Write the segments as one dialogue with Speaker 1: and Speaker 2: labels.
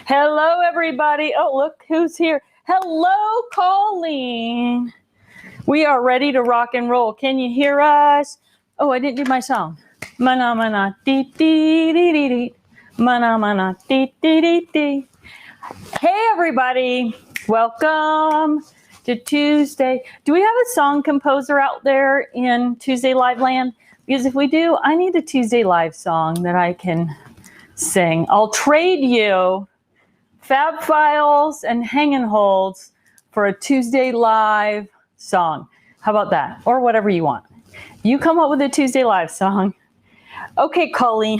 Speaker 1: Hello, everybody. Oh, look who's here. Hello, Colleen. We are ready to rock and roll. Can you hear us? Oh, I didn't do my song. Mana mana dee dee dee dee dee. Mana mana dee dee dee dee. Hey, everybody. Welcome to Tuesday. Do we have a song composer out there in Tuesday Live Land? Because if we do, I need a Tuesday Live song that I can sing. I'll trade you Fab Files and Hang and Holds for a Tuesday Live song. How about that? Or whatever you want. You come up with a Tuesday Live song. Okay, Colleen,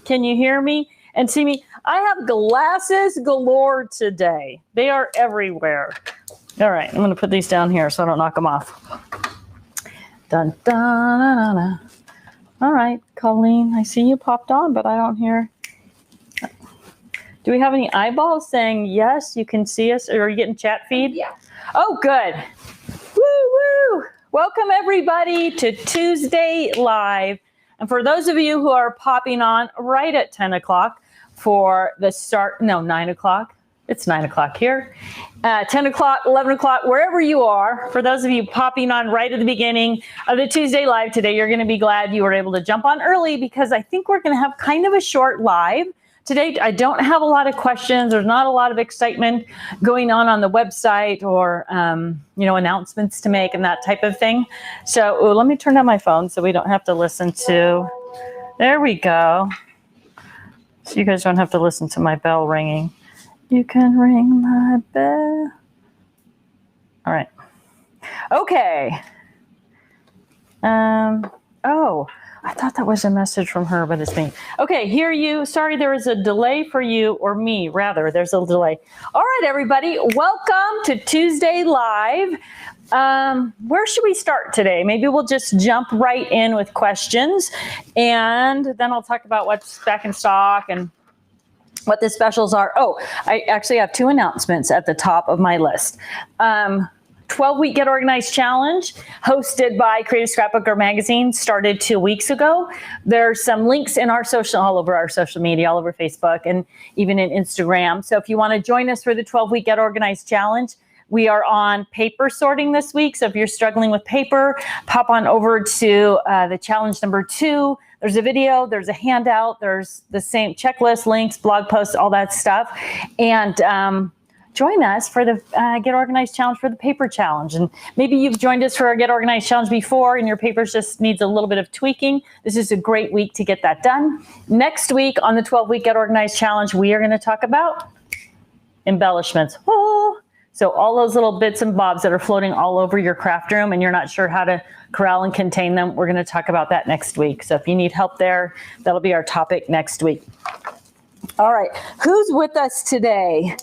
Speaker 1: can you hear me and see me? I have glasses galore today. They are everywhere. All right, I'm going to put these down here so I don't knock them off. Dun, dun, dun, dun, dun. All right, Colleen, I see you popped on, but I don't hear. Do we have any eyeballs saying yes, you can see us? Or are you getting chat feed?
Speaker 2: Yeah.
Speaker 1: Oh, good. Woo, woo. Welcome, everybody, to Tuesday Live. And for those of you who are popping on right at 10 o'clock for the start, no, 9 o'clock. It's 9 o'clock here. 10 o'clock, 11 o'clock, wherever you are. For those of you popping on right at the beginning of the Tuesday Live today, you're going to be glad you were able to jump on early because I think we're going to have kind of a short live. Today, I don't have a lot of questions. There's not a lot of excitement going on the website or, announcements to make and that type of thing. So let me turn down my phone so we don't have to listen to, there we go. So you guys don't have to listen to my bell ringing. You can ring my bell. All right. Okay. Oh, I thought that was a message from her, but it's me. Okay, hear you. Sorry, there is a delay for you, or me, rather. There's a delay. All right, everybody. Welcome to Tuesday Live. Where should we start today? Maybe we'll just jump right in with questions, and then I'll talk about what's back in stock and what the specials are. Oh, I actually have two announcements at the top of my list. 12-week Get Organized Challenge hosted by Creative Scrapbooker Magazine started 2 weeks ago. There's some links in all over our social media, all over Facebook and even in Instagram. So if you want to join us for the 12-week Get Organized Challenge, we are on paper sorting this week. So if you're struggling with paper, pop on over to the challenge number 2. There's a video, there's a handout, there's the same checklist, links, blog posts, all that stuff. And join us for the Get Organized Challenge for the paper challenge. And maybe you've joined us for our Get Organized Challenge before and your paper just needs a little bit of tweaking. This is a great week to get that done. Next week on the 12-week Get Organized Challenge, we are going to talk about embellishments. Oh, so all those little bits and bobs that are floating all over your craft room and you're not sure how to corral and contain them, we're going to talk about that next week. So if you need help there, that'll be our topic next week. All right, who's with us today?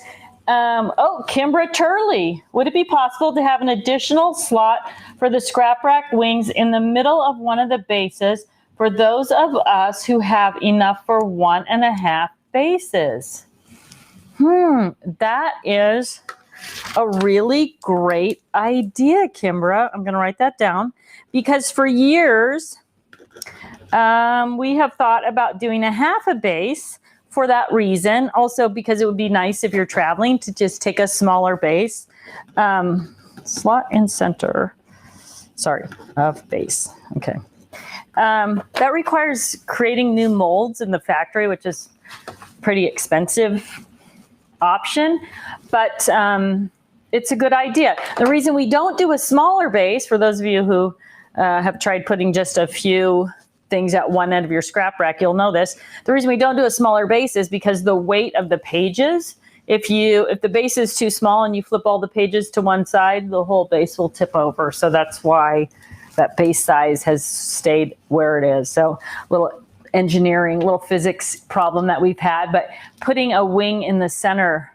Speaker 1: Kimbra Turley. Would it be possible to have an additional slot for the scrap rack wings in the middle of one of the bases for those of us who have enough for 1.5 bases? That is a really great idea, Kimbra. I'm going to write that down because for years we have thought about doing 1/2 base for that reason. Also because it would be nice if you're traveling to just take a smaller base. Slot in center, of base. Okay. That requires creating new molds in the factory, which is pretty expensive option, but it's a good idea. The reason we don't do a smaller base, for those of you who have tried putting just a few things at one end of your scrap rack, you'll know this. The reason we don't do a smaller base is because the weight of the pages, if the base is too small and you flip all the pages to one side, the whole base will tip over. So that's why that base size has stayed where it is. So little engineering, little physics problem that we've had, but putting a wing in the center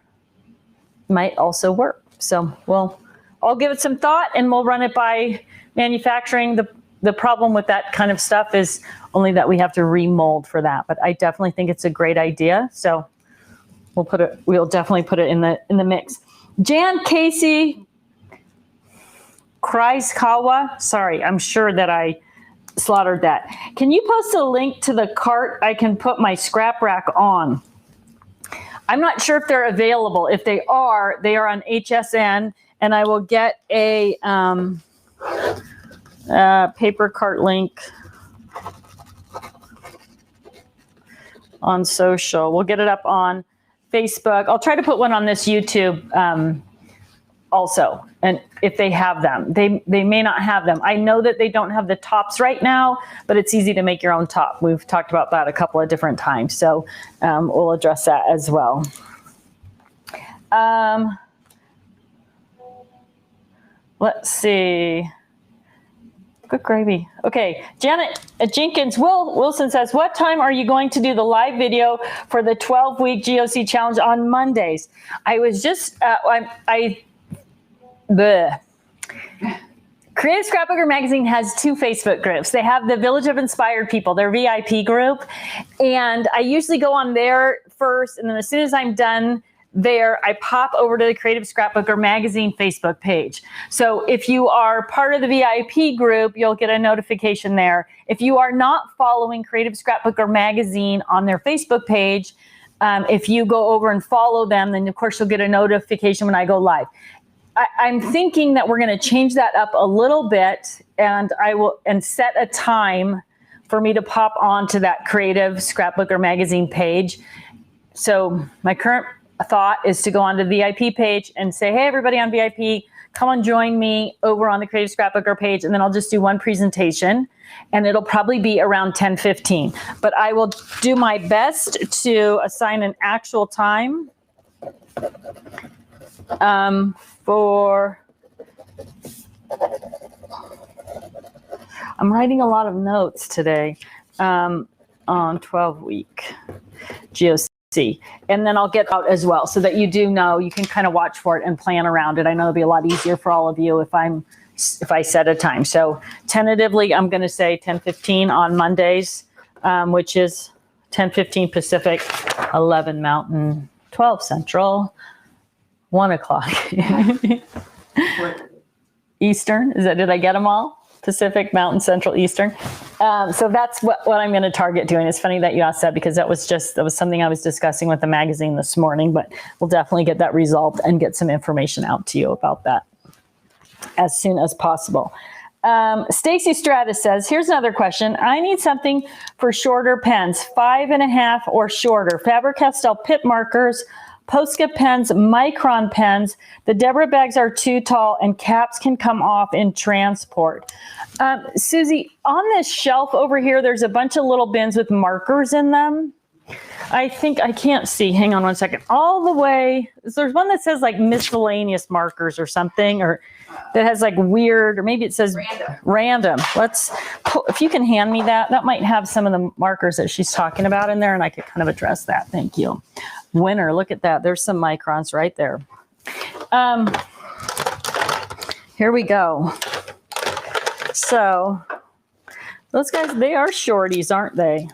Speaker 1: might also work. So I'll give it some thought and we'll run it by manufacturing. The problem with that kind of stuff is only that we have to remold for that, but I definitely think it's a great idea. So we'll definitely put it in the mix. Jan Casey Kreiskawa, sorry, I'm sure that I slaughtered that. Can you post a link to the cart I can put my scrap rack on? I'm not sure if they're available. If they are on HSN, and I will get a paper cart link on social. We'll get it up on Facebook. I'll try to put one on this YouTube also, and if they have them. They may not have them. I know that they don't have the tops right now, but it's easy to make your own top. We've talked about that a couple of different times, so we'll address that as well. Let's see. Good gravy. Okay, Janet Jenkins Wilson says, what time are you going to do the live video for the 12-week GOC challenge on Mondays? I was just, Creative Scrapbooker Magazine has 2 Facebook groups. They have the Village of Inspired People, their VIP group, and I usually go on there first, and then as soon as I'm done there, I pop over to the Creative Scrapbooker Magazine Facebook page. So if you are part of the VIP group, you'll get a notification there. If you are not following Creative Scrapbooker Magazine on their Facebook page, if you go over and follow them, then of course you'll get a notification when I go live. I'm thinking that we're going to change that up a little bit, and I will set a time for me to pop onto that Creative Scrapbooker Magazine page. So my current thought is to go on the VIP page and say, hey, everybody on VIP, come on, join me over on the Creative Scrapbooker page, and then I'll just do one presentation, and it'll probably be around 10:15. But I will do my best to assign an actual time I'm writing a lot of notes today on 12-week GOC. And then I'll get out as well so that you do know, you can kind of watch for it and plan around it. I know it'll be a lot easier for all of you if I set a time. So tentatively, I'm going to say 10:15 on Mondays, which is 10:15 Pacific, 11 Mountain, 12 Central, 1 o'clock Eastern. Did I get them all? Pacific, Mountain, Central, Eastern. So that's what I'm going to target doing. It's funny that you asked that, because that was something I was discussing with the magazine this morning, but we'll definitely get that resolved and get some information out to you about that as soon as possible. Stacy Stratus says, here's another question. I need something for shorter pens, 5.5 or shorter. Faber-Castell Pip markers, Posca pens, Micron pens. The Deborah bags are too tall and caps can come off in transport. Susie, on this shelf over here, there's a bunch of little bins with markers in them. I think I can't see. Hang on one second. All the way, there's one that says like miscellaneous markers or something, or that has like weird, or maybe it says random. If you can hand me that, that might have some of the markers that she's talking about in there, and I could kind of address that. Thank you. Winner, look at that. There's some microns right there. Here we go. So those guys, they are shorties, aren't they?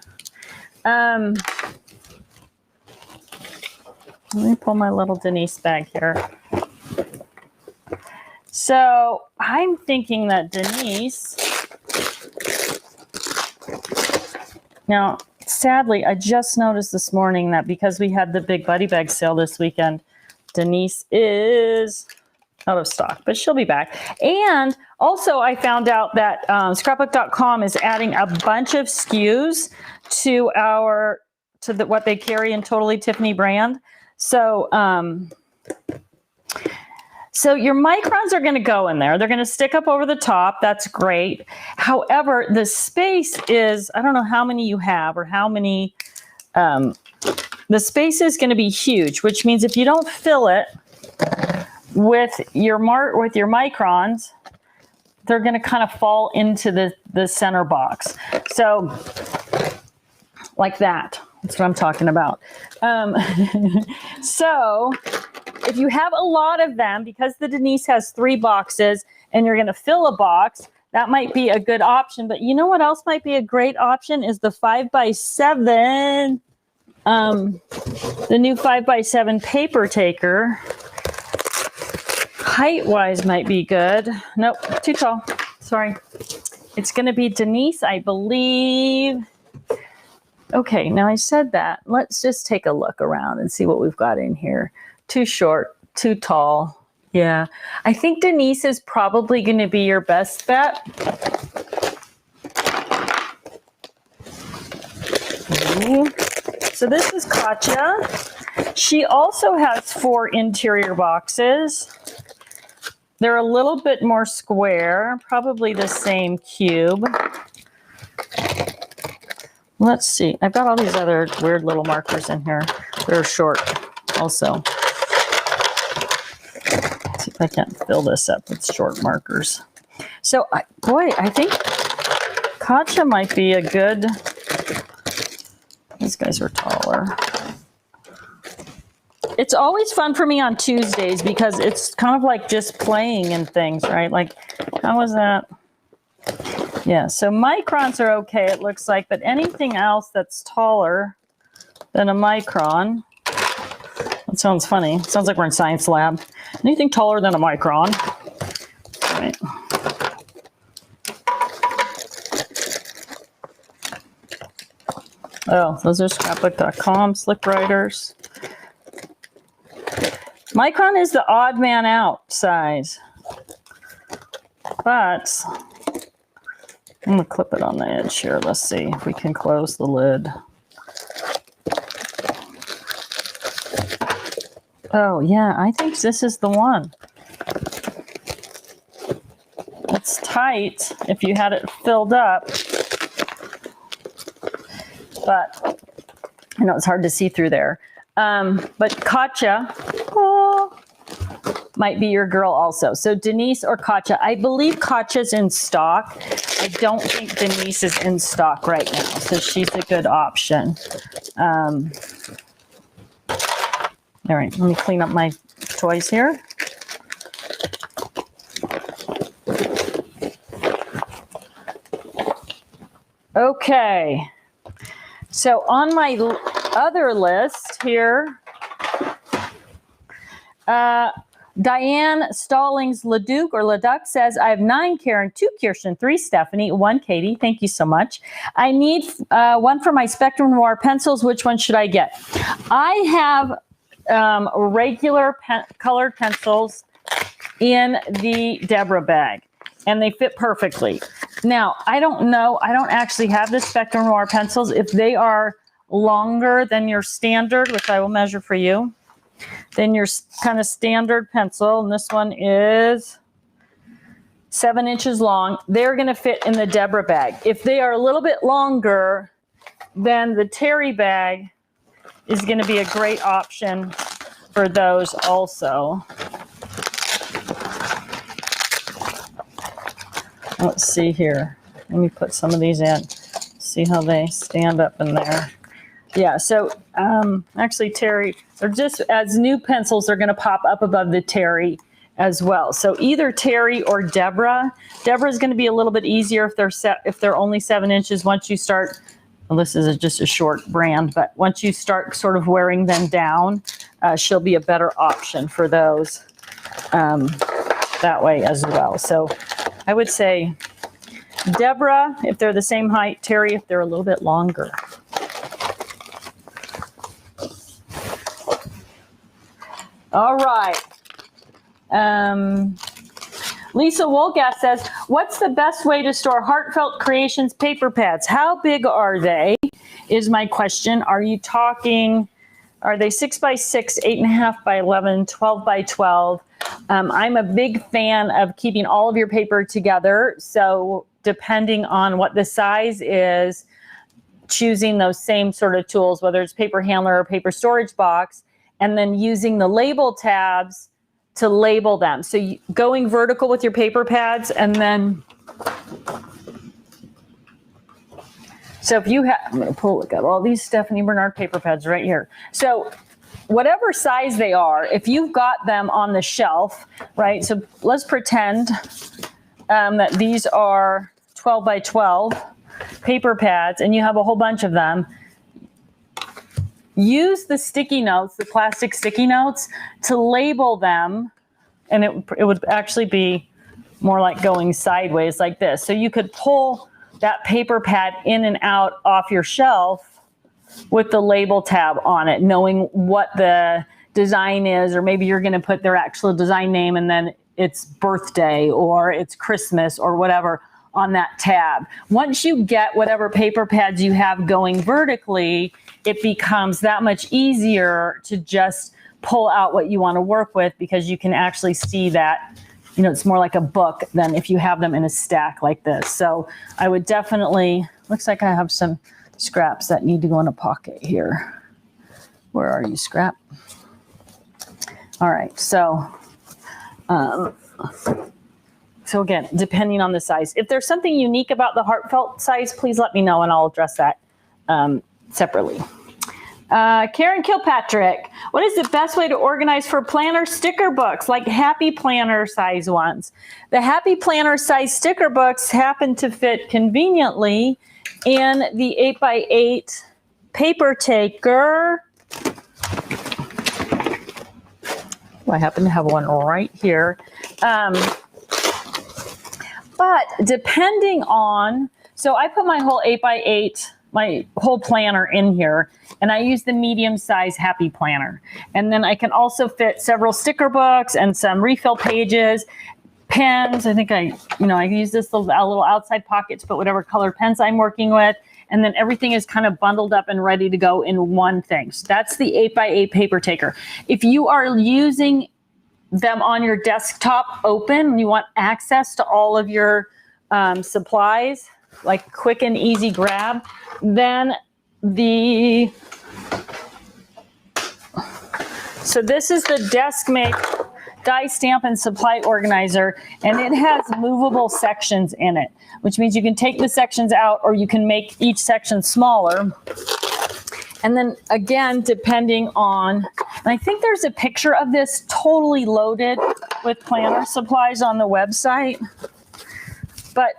Speaker 1: Let me pull my little Denise bag here. So I'm thinking that Denise, now, sadly, I just noticed this morning that because we had the big buddy bag sale this weekend, Denise is out of stock, but she'll be back. And also I found out that scrapbook.com is adding a bunch of SKUs to what they carry in Totally Tiffany brand. So, so your microns are going to go in there. They're going to stick up over the top. That's great. However, the space is, I don't know how many you have or how many, the space is going to be huge, which means if you don't fill it with your microns, they're going to kind of fall into the center box. So like that. That's what I'm talking about. So if you have a lot of them, because the Denise has 3 boxes and you're going to fill a box, that might be a good option. But you know what else might be a great option is the 5x7, the new 5x7 paper taker. Height-wise might be good. Nope, too tall. Sorry. It's going to be Denise, I believe. Okay, now I said that. Let's just take a look around and see what we've got in here. Too short, too tall. Yeah, I think Denise is probably going to be your best bet. Ooh. So this is Katja. She also has 4 interior boxes. They're a little bit more square, probably the same cube. Let's see. I've got all these other weird little markers in here. They're short also. Let's see if I can't fill this up with short markers. So, I think Katja might be a good... These guys are taller. It's always fun for me on Tuesdays because it's kind of like just playing and things, right? Like, how was that? Yeah, so microns are okay, it looks like, but anything else that's taller than a micron, that sounds funny. It sounds like we're in science lab. Anything taller than a micron. All right. Oh, those are scrapbook.com slick writers. Micron is the odd man out size, but I'm going to clip it on the edge here. Let's see if we can close the lid. Oh, yeah, I think this is the one. It's tight if you had it filled up, but I know it's hard to see through there. But Katja might be your girl also. So Denise or Katja. I believe Katja's in stock. I don't think Denise is in stock right now, so she's a good option. All right, let me clean up my toys here. Okay, so on my other list here, Diane Stallings Leduc says, I have 9 Karen, 2 Kirsten, 3 Stephanie, 1 Katie. Thank you so much. I need one for my Spectrum Noir pencils. Which one should I get? I have regular colored pencils in the Deborah bag, and they fit perfectly. Now, I don't know. I don't actually have the Spectrum Noir pencils. If they are longer than your standard, which I will measure for you, then your kind of standard pencil, and this one is 7 inches long, they're going to fit in the Deborah bag. If they are a little bit longer, then the Terry bag is going to be a great option for those also. Let's see here. Let me put some of these in. See how they stand up in there. Yeah, so actually Terry, they're just as new pencils, they're going to pop up above the Terry as well. So either Terry or Deborah. Deborah is going to be a little bit easier if they're only 7 inches. Once you start, well, this is just a short brand, but once you start sort of wearing them down, she'll be a better option for those that way as well. So I would say Deborah if they're the same height, Terry if they're a little bit longer. All right. Lisa Wolgath says, what's the best way to store Heartfelt Creations paper pads? How big are they is my question. Are you talking, are they 6 by 6, 8.5 by 11, 12 by 12? I'm a big fan of keeping all of your paper together. So depending on what the size is, choosing those same sort of tools, whether it's paper handler or paper storage box, and then using the label tabs to label them. So going vertical with your paper pads, and then, so if you have, I'm going to look at all these Stephanie Bernard paper pads right here. So whatever size they are, if you've got them on the shelf, right? So let's pretend that these are 12 by 12 paper pads and you have a whole bunch of them. Use the sticky notes, the plastic sticky notes, to label them, and it would actually be more like going sideways like this. So you could pull that paper pad in and out off your shelf with the label tab on it, knowing what the design is, or maybe you're going to put their actual design name and then it's birthday or it's Christmas or whatever on that tab. Once you get whatever paper pads you have going vertically, it becomes that much easier to just pull out what you want to work with, because you can actually see that, you know, it's more like a book than if you have them in a stack like this. So I would definitely, looks like I have some scraps that need to go in a pocket here. Where are you, scrap? All right, so again, depending on the size. If there's something unique about the Heartfelt size, please let me know and I'll address that separately. Karen Kilpatrick, what is the best way to organize for planner sticker books, like Happy Planner size ones? The Happy Planner size sticker books happen to fit conveniently in the 8x8 paper taker. I happen to have one right here. But depending on, so I put my whole 8x8, my whole planner in here, and I use the medium size Happy Planner. And then I can also fit several sticker books and some refill pages, pens. I think I use this little outside pocket to put whatever color pens I'm working with. And then everything is kind of bundled up and ready to go in one thing. So that's the 8x8 paper taker. If you are using them on your desktop open and you want access to all of your supplies, like quick and easy grab, then so this is the DeskMate die stamp and supply organizer, and it has movable sections in it, which means you can take the sections out or you can make each section smaller. And then again, depending on, and I think there's a picture of this totally loaded with planner supplies on the website, but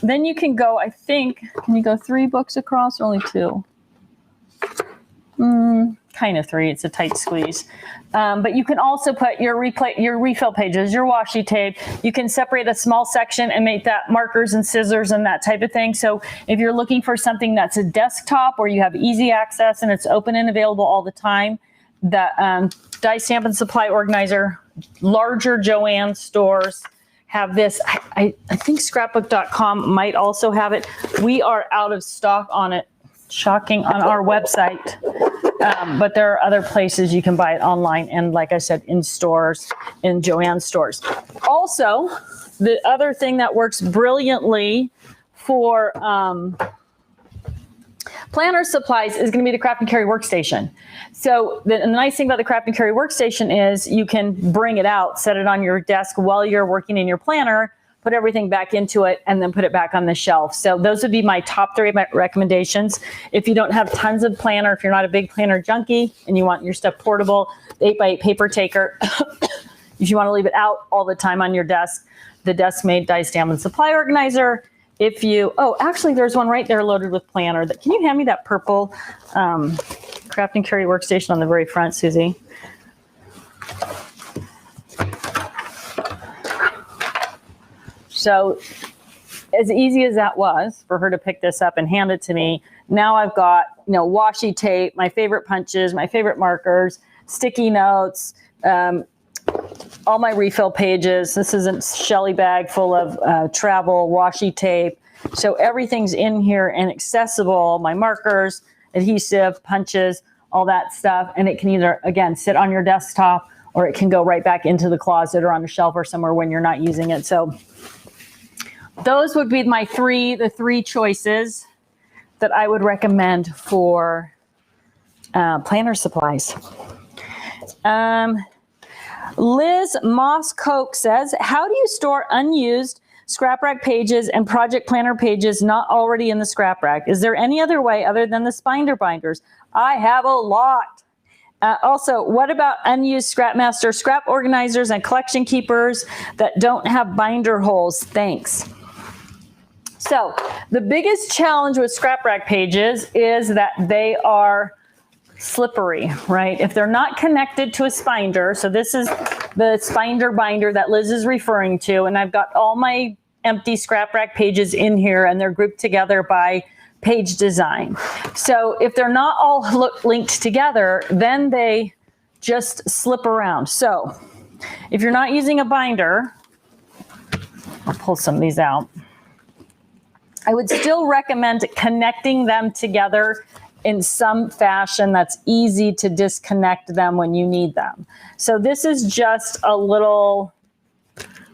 Speaker 1: then you can go, I think, can you go 3 books across or only 2? Kind of 3, it's a tight squeeze. But you can also put your refill pages, your washi tape. You can separate a small section and make that markers and scissors and that type of thing. So if you're looking for something that's a desktop where you have easy access and it's open and available all the time, the die stamp and supply organizer, larger Joann stores have this. I think scrapbook.com might also have it. We are out of stock on it, shocking, on our website. But there are other places you can buy it online, and like I said, in stores, in Joann stores. Also, the other thing that works brilliantly for planner supplies is going to be the Craft and Carry workstation. So the nice thing about the Craft and Carry workstation is you can bring it out, set it on your desk while you're working in your planner, put everything back into it, and then put it back on the shelf. So those would be my top 3 recommendations. If you don't have tons of planner, if you're not a big planner junkie and you want your stuff portable, the 8x8 paper taker, if you want to leave it out all the time on your desk, the DeskMate die stamp and supply organizer. If you, actually there's one right there loaded with planner. Can you hand me that purple Craft and Carry workstation on the very front, Susie? So as easy as that was for her to pick this up and hand it to me, now I've got, washi tape, my favorite punches, my favorite markers, sticky notes, all my refill pages. This is a Shelly bag full of travel washi tape. So everything's in here and accessible, my markers, adhesive, punches, all that stuff. And it can either, again, sit on your desktop, or it can go right back into the closet or on a shelf or somewhere when you're not using it. So those would be my the three choices that I would recommend for planner supplies. Liz Moss Coke says, how do you store unused scrap rack pages and project planner pages not already in the scrap rack? Is there any other way other than the Spinder binders? I have a lot. Also, what about unused Scrapmaster scrap organizers and collection keepers that don't have binder holes? Thanks. So the biggest challenge with scrap rack pages is that they are slippery, right? If they're not connected to a spinder, so this is the spinder binder that Liz is referring to, and I've got all my empty scrap rack pages in here, and they're grouped together by page design. So if they're not all linked together, then they just slip around. So if you're not using a binder, I'll pull some of these out. I would still recommend connecting them together in some fashion that's easy to disconnect them when you need them. So this is just a little,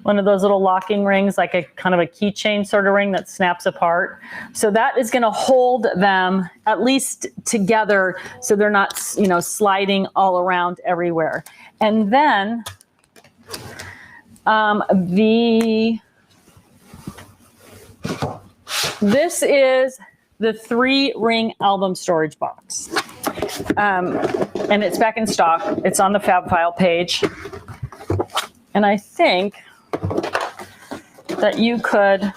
Speaker 1: one of those little locking rings, like a kind of a keychain sort of ring that snaps apart. So that is going to hold them at least together so they're not, you know, sliding all around everywhere. And then this is the 3-ring album storage box. And it's back in stock. It's on the Fab File page. And I think that you could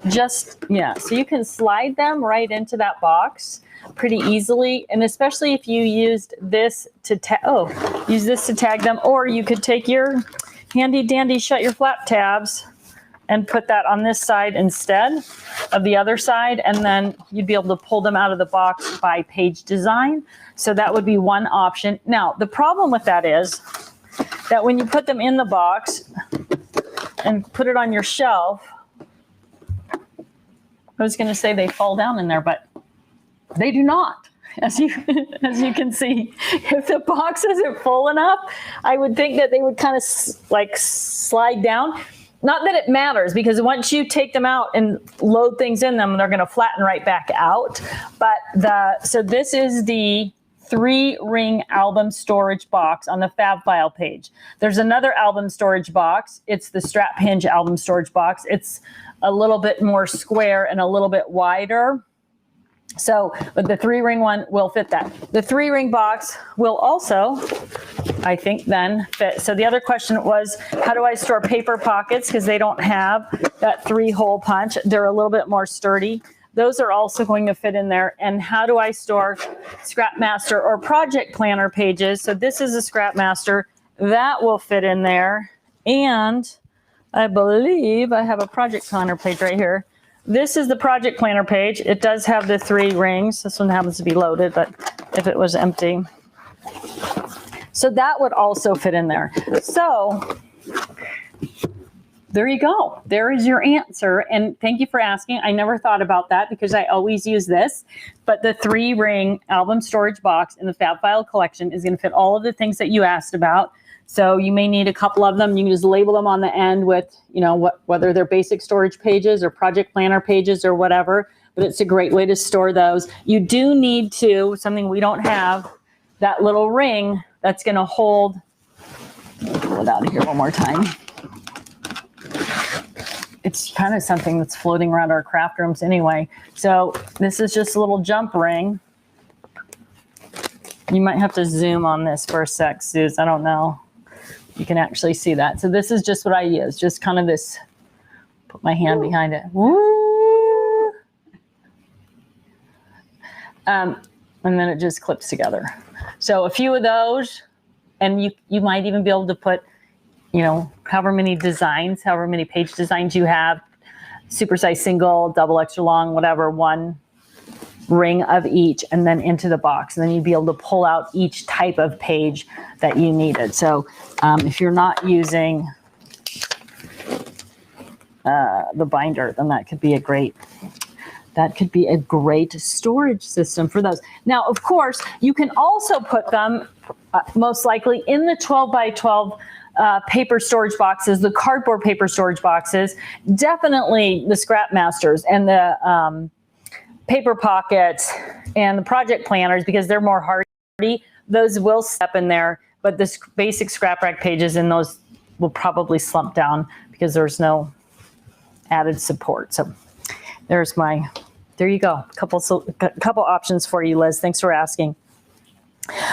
Speaker 1: just, so you can slide them right into that box pretty easily. And especially if you used this to tag them, or you could take your handy dandy shut your flap tabs and put that on this side instead of the other side, and then you'd be able to pull them out of the box by page design. So that would be one option. Now, the problem with that is that when you put them in the box and put it on your shelf, I was gonna say they fall down in there, but they do not. As you can see, if the box isn't full enough, I would think that they would kind of like slide down. Not that it matters, because once you take them out and load things in them, they're going to flatten right back out. But so this is the 3-ring album storage box on the Fab File page. There's another album storage box. It's the strap hinge album storage box. It's a little bit more square and a little bit wider. So, but the 3-ring one will fit that. The 3-ring box will also, I think, then fit. So the other question was, how do I store paper pockets? Because they don't have that 3-hole punch. They're a little bit more sturdy. Those are also going to fit in there. And how do I store Scrap Master or Project Planner pages? So this is a Scrap Master. That will fit in there. And I believe I have a Project Planner page right here. This is the Project Planner page. It does have the 3 rings. This one happens to be loaded, but if it was empty. So that would also fit in there. So there you go. There is your answer. And thank you for asking. I never thought about that because I always use this. But the 3-ring album storage box in the Fab File collection is going to fit all of the things that you asked about. So you may need a couple of them. You can just label them on the end with, you know, whether they're basic storage pages or project planner pages or whatever, but it's a great way to store those. You do need to, something we don't have, that little ring that's going to hold, pull it out of here one more time. It's kind of something that's floating around our craft rooms anyway. So this is just a little jump ring. You might have to zoom on this for a sec, Suze. I don't know. You can actually see that. So this is just what I use, just kind of this, put my hand behind it. Woo! And then it just clips together. So a few of those, and you might even be able to put, you know, however many designs, however many page designs you have, supersize single, double extra long, whatever, 1 ring of each, and then into the box. And then you'd be able to pull out each type of page that you needed. So if you're not using the binder, then that could be a great storage system for those. Now, of course, you can also put them most likely in the 12 by 12 paper storage boxes, the cardboard paper storage boxes, definitely the Scrap Masters and the paper pockets and the project planners, because they're more hardy. Those will step in there, but the basic scrap rack pages in those will probably slump down because there's no added support. So there you go. Couple options for you, Liz. Thanks for asking.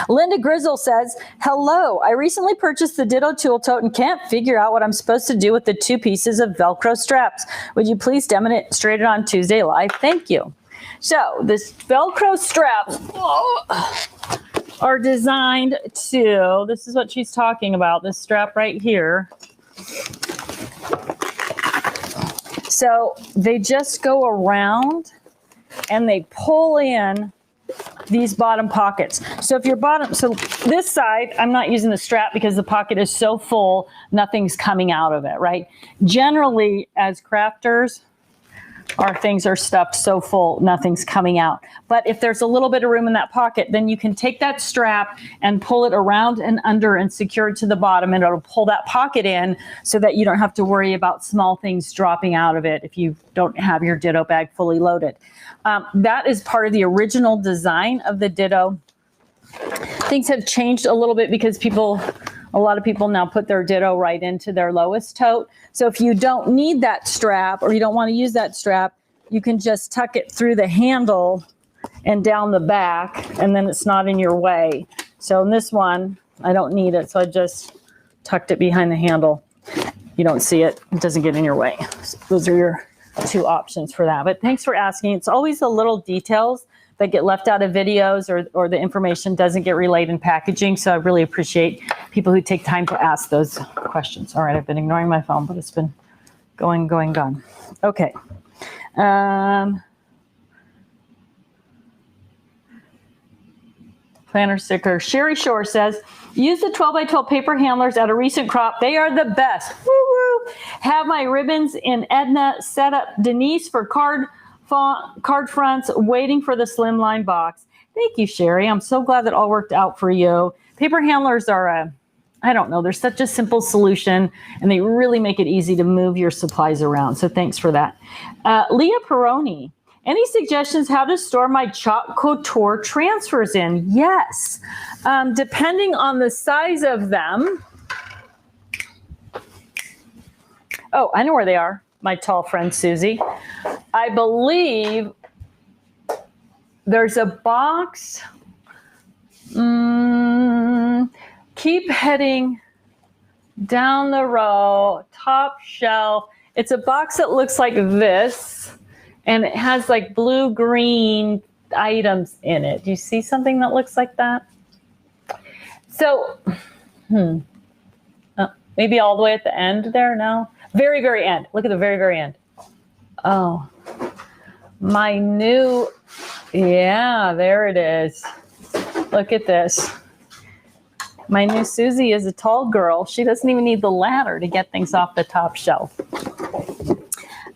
Speaker 1: Linda Grizzle says, hello, I recently purchased the Ditto Tool Tote and can't figure out what I'm supposed to do with the 2 pieces of Velcro straps. Would you please demonstrate it on Tuesday Live? Thank you. So this Velcro straps, are designed to, this is what she's talking about, this strap right here. So they just go around and they pull in these bottom pockets. So if your bottom, so this side, I'm not using the strap because the pocket is so full, nothing's coming out of it, right? Generally, as crafters, our things are stuffed so full, nothing's coming out. But if there's a little bit of room in that pocket, then you can take that strap and pull it around and under and secure it to the bottom, and it'll pull that pocket in so that you don't have to worry about small things dropping out of it if you don't have your Ditto bag fully loaded. That is part of the original design of the Ditto. Things have changed a little bit because a lot of people now put their Ditto right into their lowest tote. So if you don't need that strap or you don't want to use that strap, you can just tuck it through the handle and down the back, and then it's not in your way. So in this one, I don't need it, so I just tucked it behind the handle. You don't see it, it doesn't get in your way. So those are your two options for that. But thanks for asking. It's always the little details that get left out of videos, or the information doesn't get relayed in packaging. So I really appreciate people who take time to ask those questions. All right, I've been ignoring my phone, but it's been gone. Okay. Planner sticker. Sherry Shore says, use the 12 by 12 paper handlers at a recent crop. They are the best. Woo woo. Have my ribbons in Edna set up Denise for card fronts, waiting for the slimline box. Thank you, Sherry. I'm so glad that all worked out for you. Paper handlers are I don't know, they're such a simple solution, and they really make it easy to move your supplies around. So thanks for that. Leah Peroni, any suggestions how to store my chalk couture transfers in? Yes. Depending on the size of them. Oh, I know where they are. My tall friend Susie. I believe there's a box. Keep heading down the row, top shelf. It's a box that looks like this, and it has like blue-green items in it. Do you see something that looks like that? So, maybe all the way at the end there? No? Very, very end. Look at the very, very end. Oh, my new, yeah, there it is. Look at this. My new Susie is a tall girl. She doesn't even need the ladder to get things off the top shelf.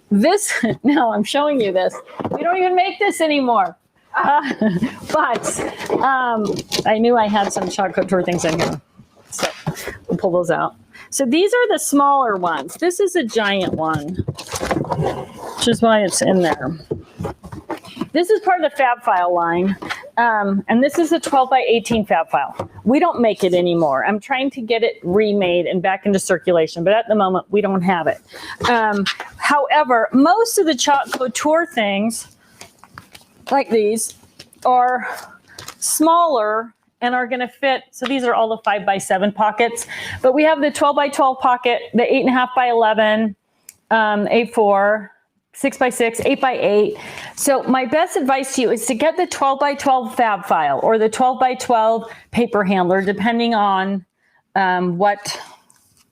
Speaker 1: This, now I'm showing you this. We don't even make this anymore. But I knew I had some chalk couture things in here. So we'll pull those out. So these are the smaller ones. This is a giant one, which is why it's in there. This is part of the Fab File line. And this is a 12 by 18 Fab File. We don't make it anymore. I'm trying to get it remade and back into circulation, but at the moment we don't have it. However, most of the chalk couture things, like these, are smaller and are going to fit. So these are all the 5 by 7 pockets, but we have the 12 by 12 pocket, the 8.5 by 11, A4, 6 by 6, 8 by 8. So my best advice to you is to get the 12 by 12 Fab File or the 12 by 12 paper handler, depending on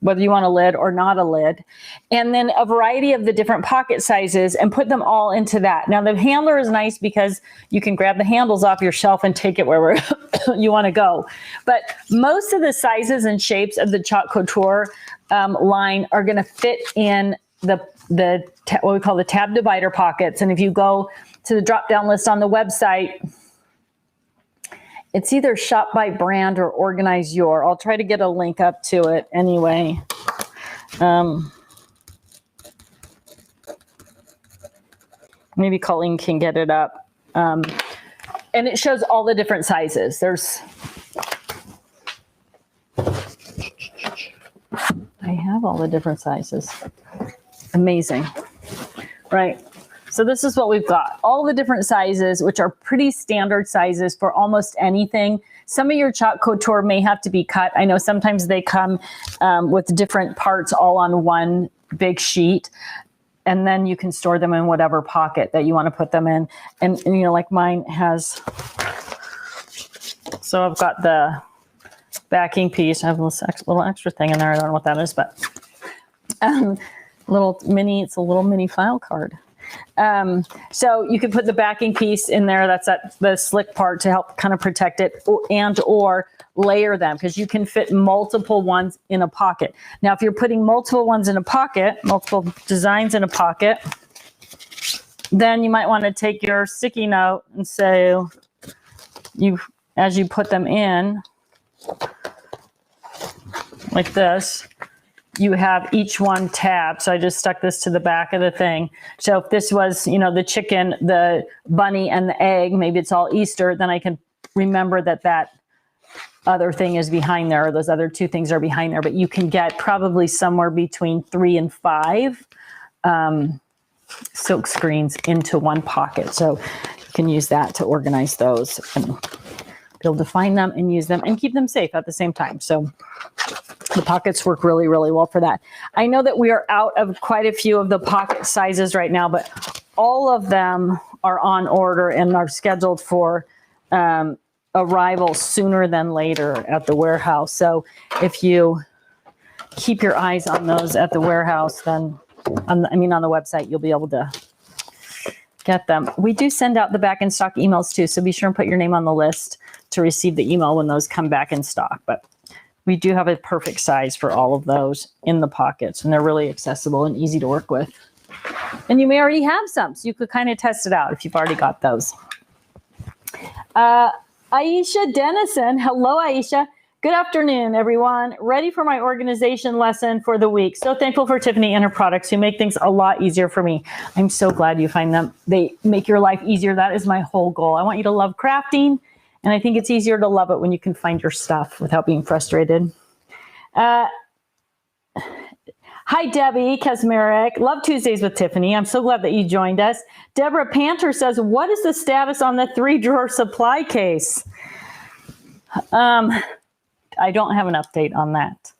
Speaker 1: whether you want a lid or not a lid, and then a variety of the different pocket sizes and put them all into that. Now the handler is nice because you can grab the handles off your shelf and take it wherever you want to go. But most of the sizes and shapes of the chalk couture line are going to fit in the what we call the tab divider pockets. And if you go to the drop down list on the website, it's either shop by brand or organize your. I'll try to get a link up to it anyway. Maybe Colleen can get it up. And it shows all the different sizes. I have all the different sizes. Amazing, right? So this is what we've got. All the different sizes, which are pretty standard sizes for almost anything. Some of your chalk couture may have to be cut. I know sometimes they come with different parts all on one big sheet, and then you can store them in whatever pocket that you want to put them in. And you know, like mine has So I've got the backing piece. I have a little extra thing in there. I don't know what that is, but it's a little mini file card. So you could put the backing piece in there. That's the slick part to help kind of protect it, or layer them, because you can fit multiple ones in a pocket. Now, if you're putting multiple ones in a pocket, multiple designs in a pocket, then you might want to take your sticky note and say, as you put them in like this, you have each one tabbed. So I just stuck this to the back of the thing. So if this was, the chicken, the bunny, and the egg, maybe it's all Easter, then I can remember that other thing is behind there, or those other two things are behind there. But you can get probably somewhere between 3 and 5 silk screens into one pocket. So you can use that to organize those and be able to find them and use them and keep them safe at the same time. So the pockets work really, really well for that. I know that we are out of quite a few of the pocket sizes right now, but all of them are on order and are scheduled for arrival sooner than later at the warehouse. So if you keep your eyes on those at the warehouse, then on the website, you'll be able to get them. We do send out the back in stock emails too, so be sure and put your name on the list to receive the email when those come back in stock. But we do have a perfect size for all of those in the pockets, and they're really accessible and easy to work with. And you may already have some, so you could kind of test it out if you've already got those. Aisha Dennison. Hello, Aisha. Good afternoon, everyone. Ready for my organization lesson for the week. So thankful for Tiffany and her products who make things a lot easier for me. I'm so glad you find them. They make your life easier. That is my whole goal. I want you to love crafting, and I think it's easier to love it when you can find your stuff without being frustrated. Hi, Debbie Kasmerek. Love Tuesdays with Tiffany. I'm so glad that you joined us. Deborah Panter says, what is the status on the 3-drawer supply case? I don't have an update on that.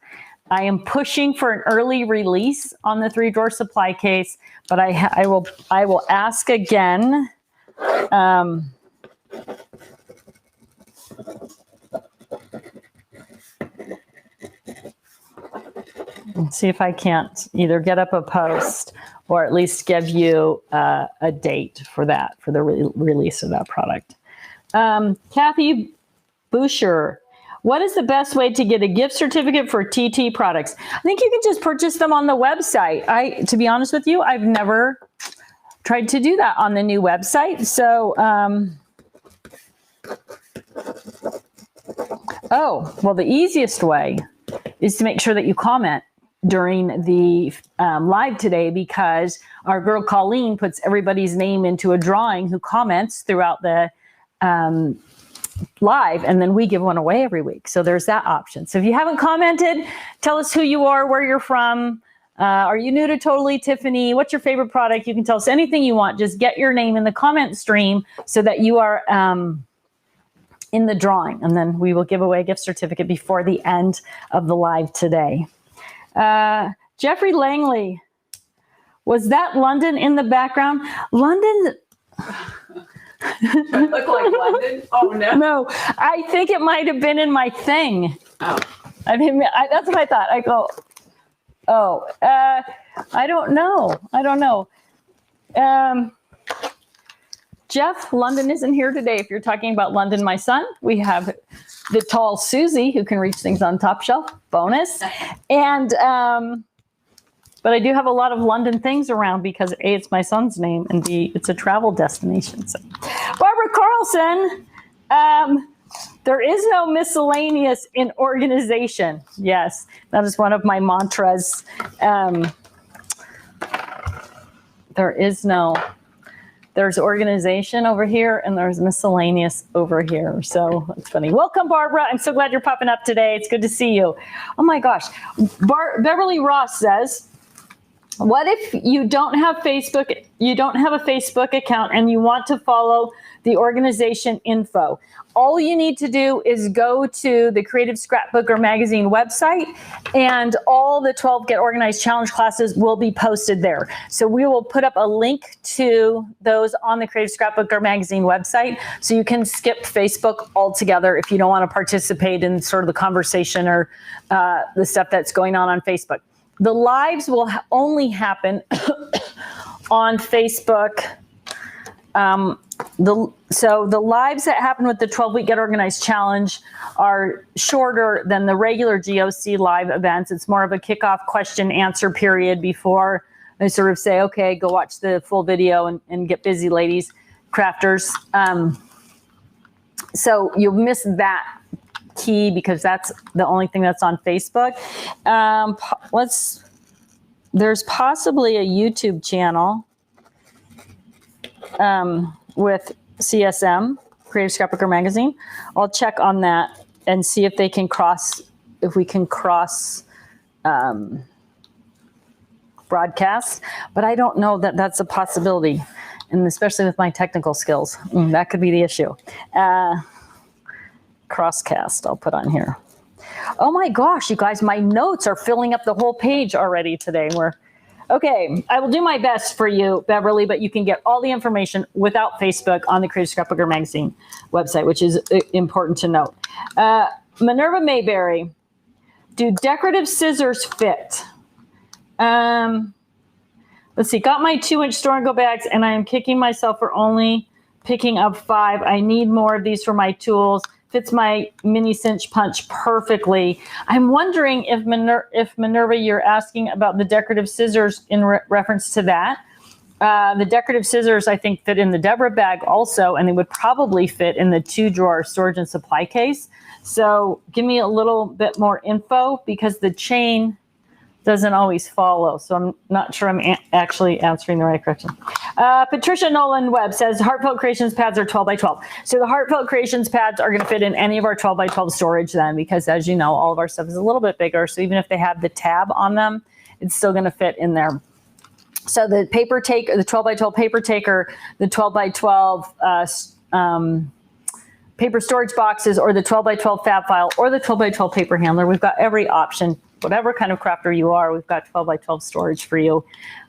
Speaker 1: I am pushing for an early release on the 3-drawer supply case, but I will ask again. See if I can't either get up a post or at least give you a date for that, for the release of that product. Kathy Boucher, what is the best way to get a gift certificate for TT products? I think you can just purchase them on the website. To be honest with you, I've never tried to do that on the new website. So, the easiest way is to make sure that you comment during the live today, because our girl Colleen puts everybody's name into a drawing who comments throughout the live, and then we give one away every week. So there's that option. So if you haven't commented, tell us who you are, where you're from. Are you new to Totally Tiffany? What's your favorite product? You can tell us anything you want. Just get your name in the comment stream so that you are in the drawing, and then we will give away a gift certificate before the end of the live today. Jeffrey Langley, was that London in the background? London.
Speaker 2: Look like London? Oh, no.
Speaker 1: No, I think it might have been in my thing.
Speaker 2: Oh.
Speaker 1: That's what I thought. I go, I don't know. Jeff, London isn't here today. If you're talking about London, my son, we have the tall Susie who can reach things on top shelf, bonus. And, but I do have a lot of London things around because A, it's my son's name, and B, it's a travel destination. So, Barbara Carlson, there is no miscellaneous in organization. Yes, that is one of my mantras. There's organization over here and there's miscellaneous over here. So that's funny. Welcome, Barbara. I'm so glad you're popping up today. It's good to see you. Oh my gosh. Beverly Ross says, what if you don't have a Facebook account and you want to follow the organization info. All you need to do is go to the Creative Scrapbook or Magazine website, and all the 12 Get Organized Challenge classes will be posted there. So we will put up a link to those on the Creative Scrapbook or Magazine website, so you can skip Facebook altogether if you don't want to participate in sort of the conversation or the stuff that's going on Facebook. The lives will only happen on Facebook. So the lives that happen with the 12-week Get Organized Challenge are shorter than the regular GOC live events. It's more of a kickoff question answer period before I sort of say, okay, go watch the full video and get busy, ladies, crafters. So you'll miss that key because that's the only thing that's on Facebook. There's possibly a YouTube channel with CSM, Creative Scrapbook or Magazine. I'll check on that and see if we can cross broadcast, but I don't know that that's a possibility, and especially with my technical skills, that could be the issue. Crosscast, I'll put on here. Oh my gosh, you guys, my notes are filling up the whole page already today. Okay, I will do my best for you, Beverly, but you can get all the information without Facebook on the Creative Scrapbook or Magazine website, which is important to note. Minerva Mayberry, do decorative scissors fit? Let's see, got my 2-inch store and go bags, and I am kicking myself for only picking up 5. I need more of these for my tools. Fits my mini cinch punch perfectly. I'm wondering if Minerva, you're asking about the decorative scissors in reference to that. The decorative scissors, I think, fit in the Deborah bag also, and they would probably fit in the 2-drawer storage and supply case. So give me a little bit more info, because the chain doesn't always follow. So I'm not sure I'm actually answering the right question. Patricia Nolan Webb says Heartfelt Creations pads are 12 by 12. So the Heartfelt Creations pads are going to fit in any of our 12 by 12 storage then, because as you know, all of our stuff is a little bit bigger. So even if they have the tab on them, it's still going to fit in there. So the paper take, the 12 by 12 paper taker, the 12 by 12 paper storage boxes, or the 12 by 12 fab file, or the 12 by 12 paper handler. We've got every option. Whatever kind of crafter you are, we've got 12 by 12 storage for you.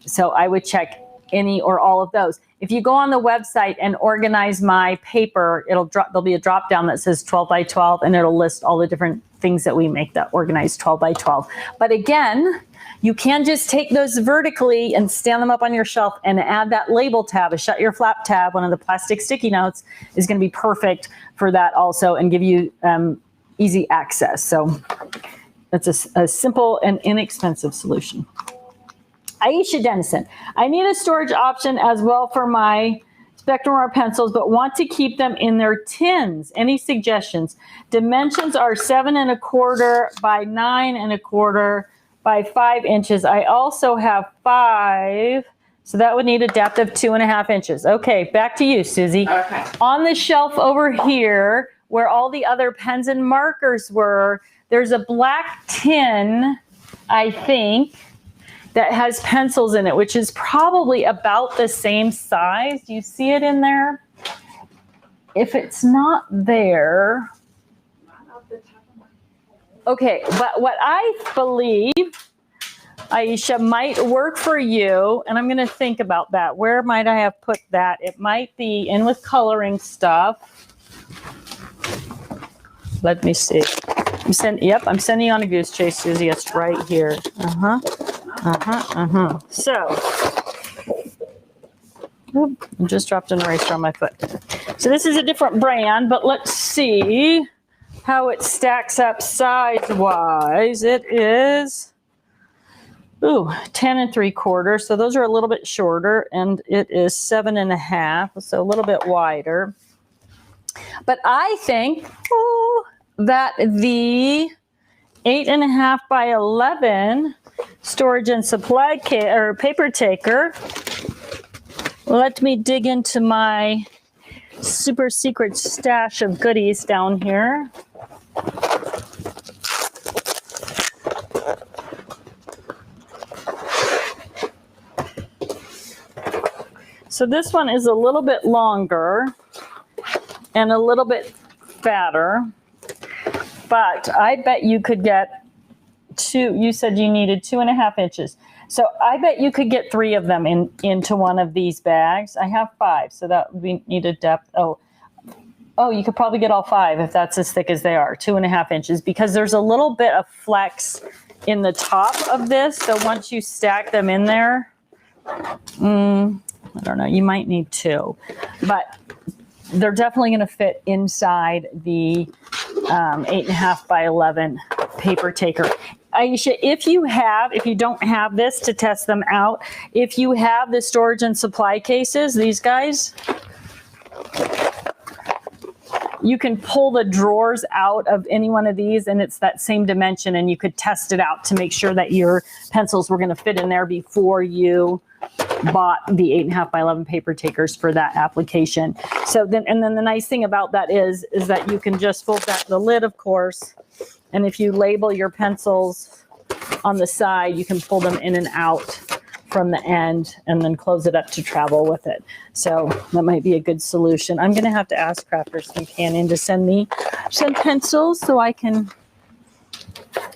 Speaker 1: So I would check any or all of those. If you go on the website and organize my paper, there'll be a drop down that says 12 by 12, and it'll list all the different things that we make that organize 12 by 12. But again, you can just take those vertically and stand them up on your shelf and add that label tab, a shut your flap tab. One of the plastic sticky notes is going to be perfect for that also, and give you easy access. So that's a simple and inexpensive solution. Aisha Dennison, I need a storage option as well for my Spectrum Art pencils, but want to keep them in their tins. Any suggestions? Dimensions are 7 1/4 by 9 1/4 by 5 inches. I also have 5, so that would need a depth of 2.5 inches. Okay, back to you, Susie.
Speaker 2: Okay.
Speaker 1: On the shelf over here, where all the other pens and markers were, there's a black tin, I think, that has pencils in it, which is probably about the same size. Do you see it in there? If it's not there, okay, but what I believe, Aisha, might work for you, and I'm going to think about that. Where might I have put that? It might be in with coloring stuff. Let me see. I'm sending you on a goose chase, Susie. It's right here. So, I just dropped an eraser on my foot. So this is a different brand, but let's see how it stacks up size-wise. It is 10 3/4. So those are a little bit shorter, and it is 7 1/2, so a little bit wider. But I think that the 8 1/2 by 11 storage and supply or paper taker. Let me dig into my super secret stash of goodies down here. So this one is a little bit longer. and a little bit fatter. But I bet you could get you said you needed 2.5 inches. So I bet you could get 3 of them into one of these bags. I have 5, so that would be needed depth. Oh, you could probably get all 5 if that's as thick as they are, 2.5 inches, because there's a little bit of flex in the top of this. So once you stack them in there, I don't know, you might need 2, but they're definitely going to fit inside the 8.5 by 11 paper taker. Aisha, if you don't have this to test them out, if you have the storage and supply cases, these guys, you can pull the drawers out of any one of these and it's that same dimension, and you could test it out to make sure that your pencils were going to fit in there before you bought the 8.5 by 11 paper takers for that application. So then the nice thing about that is that you can just fold back the lid, of course, and if you label your pencils on the side, you can pull them in and out from the end and then close it up to travel with it. So that might be a good solution. I'm going to have to ask Crafters Companion to send me some pencils so I can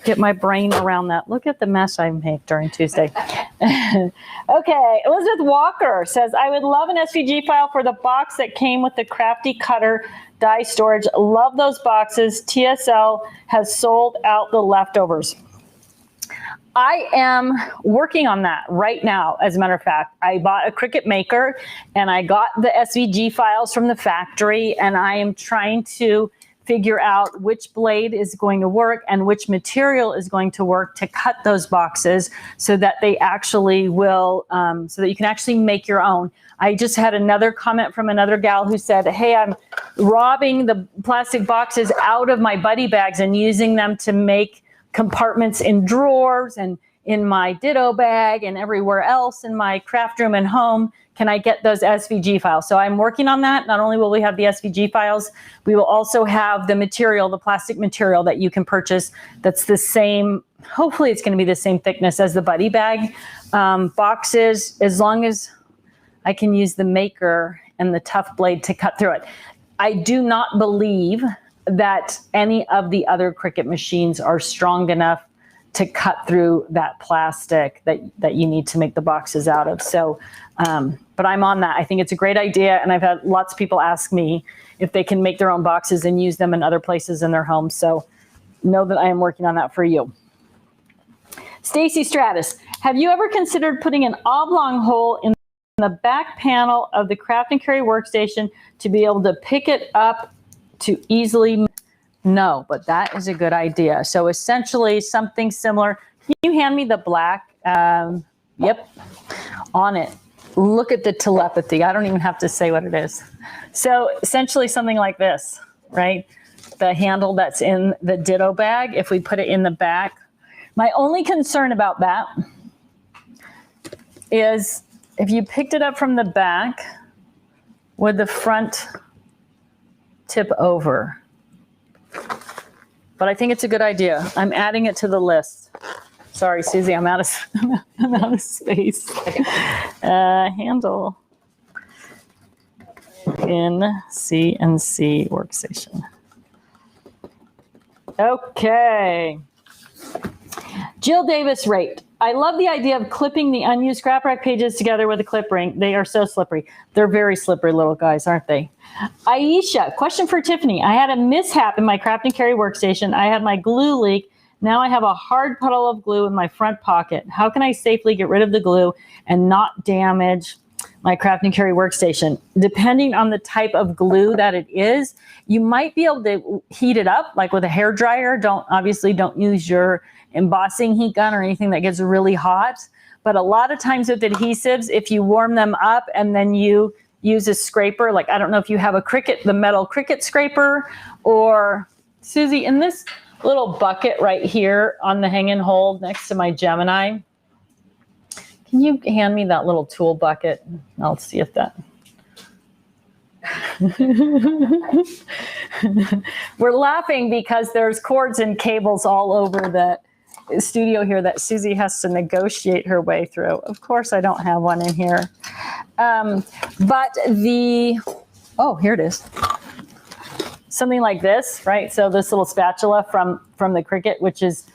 Speaker 1: get my brain around that. Look at the mess I make during Tuesday. Okay, Elizabeth Walker says, I would love an SVG file for the box that came with the Crafty Cutter die storage. Love those boxes. TSL has sold out the leftovers. I am working on that right now. As a matter of fact, I bought a Cricut Maker and I got the SVG files from the factory, and I am trying to figure out which blade is going to work and which material is going to work to cut those boxes so that they actually will, so that you can actually make your own. I just had another comment from another gal who said, hey, I'm robbing the plastic boxes out of my buddy bags and using them to make compartments in drawers and in my Ditto bag and everywhere else in my craft room and home. Can I get those SVG files? So I'm working on that. Not only will we have the SVG files, we will also have the material, the plastic material that you can purchase that's the same, hopefully it's going to be the same thickness as the buddy bag boxes, as long as I can use the Maker and the tough blade to cut through it. I do not believe that any of the other Cricut machines are strong enough to cut through that plastic that you need to make the boxes out of. So, but I'm on that. I think it's a great idea. And I've had lots of people ask me if they can make their own boxes and use them in other places in their homes. So know that I am working on that for you. Stacy Stratus, have you ever considered putting an oblong hole in the back panel of the Craft and Carry workstation to be able to pick it up to easily? No, but that is a good idea. So essentially something similar. Can you hand me the black? Yep, on it. Look at the telepathy. I don't even have to say what it is. So essentially something like this, right? The handle that's in the Ditto bag, if we put it in the back. My only concern about that is if you picked it up from the back, would the front tip over? But I think it's a good idea. I'm adding it to the list. Sorry, Susie, I'm out of space. Handle in CNC workstation. Okay. Jill Davis rate. I love the idea of clipping the unused scrap rack pages together with a clip ring. They are so slippery. They're very slippery little guys, aren't they? Aisha, question for Tiffany. I had a mishap in my Craft and Carry workstation. I had my glue leak. Now I have a hard puddle of glue in my front pocket. How can I safely get rid of the glue and not damage my Craft and Carry workstation? Depending on the type of glue that it is, you might be able to heat it up, like with a hair dryer. Obviously don't use your embossing heat gun or anything that gets really hot. But a lot of times with adhesives, if you warm them up and then you use a scraper, like I don't know if you have a Cricut, the metal Cricut scraper, or Susie, in this little bucket right here on the hang and hold next to my Gemini, can you hand me that little tool bucket? I'll see if that. We're laughing because there's cords and cables all over the studio here that Susie has to negotiate her way through. Of course, I don't have one in here. But oh, here it is. something like this, right? So this little spatula from the Cricut, which is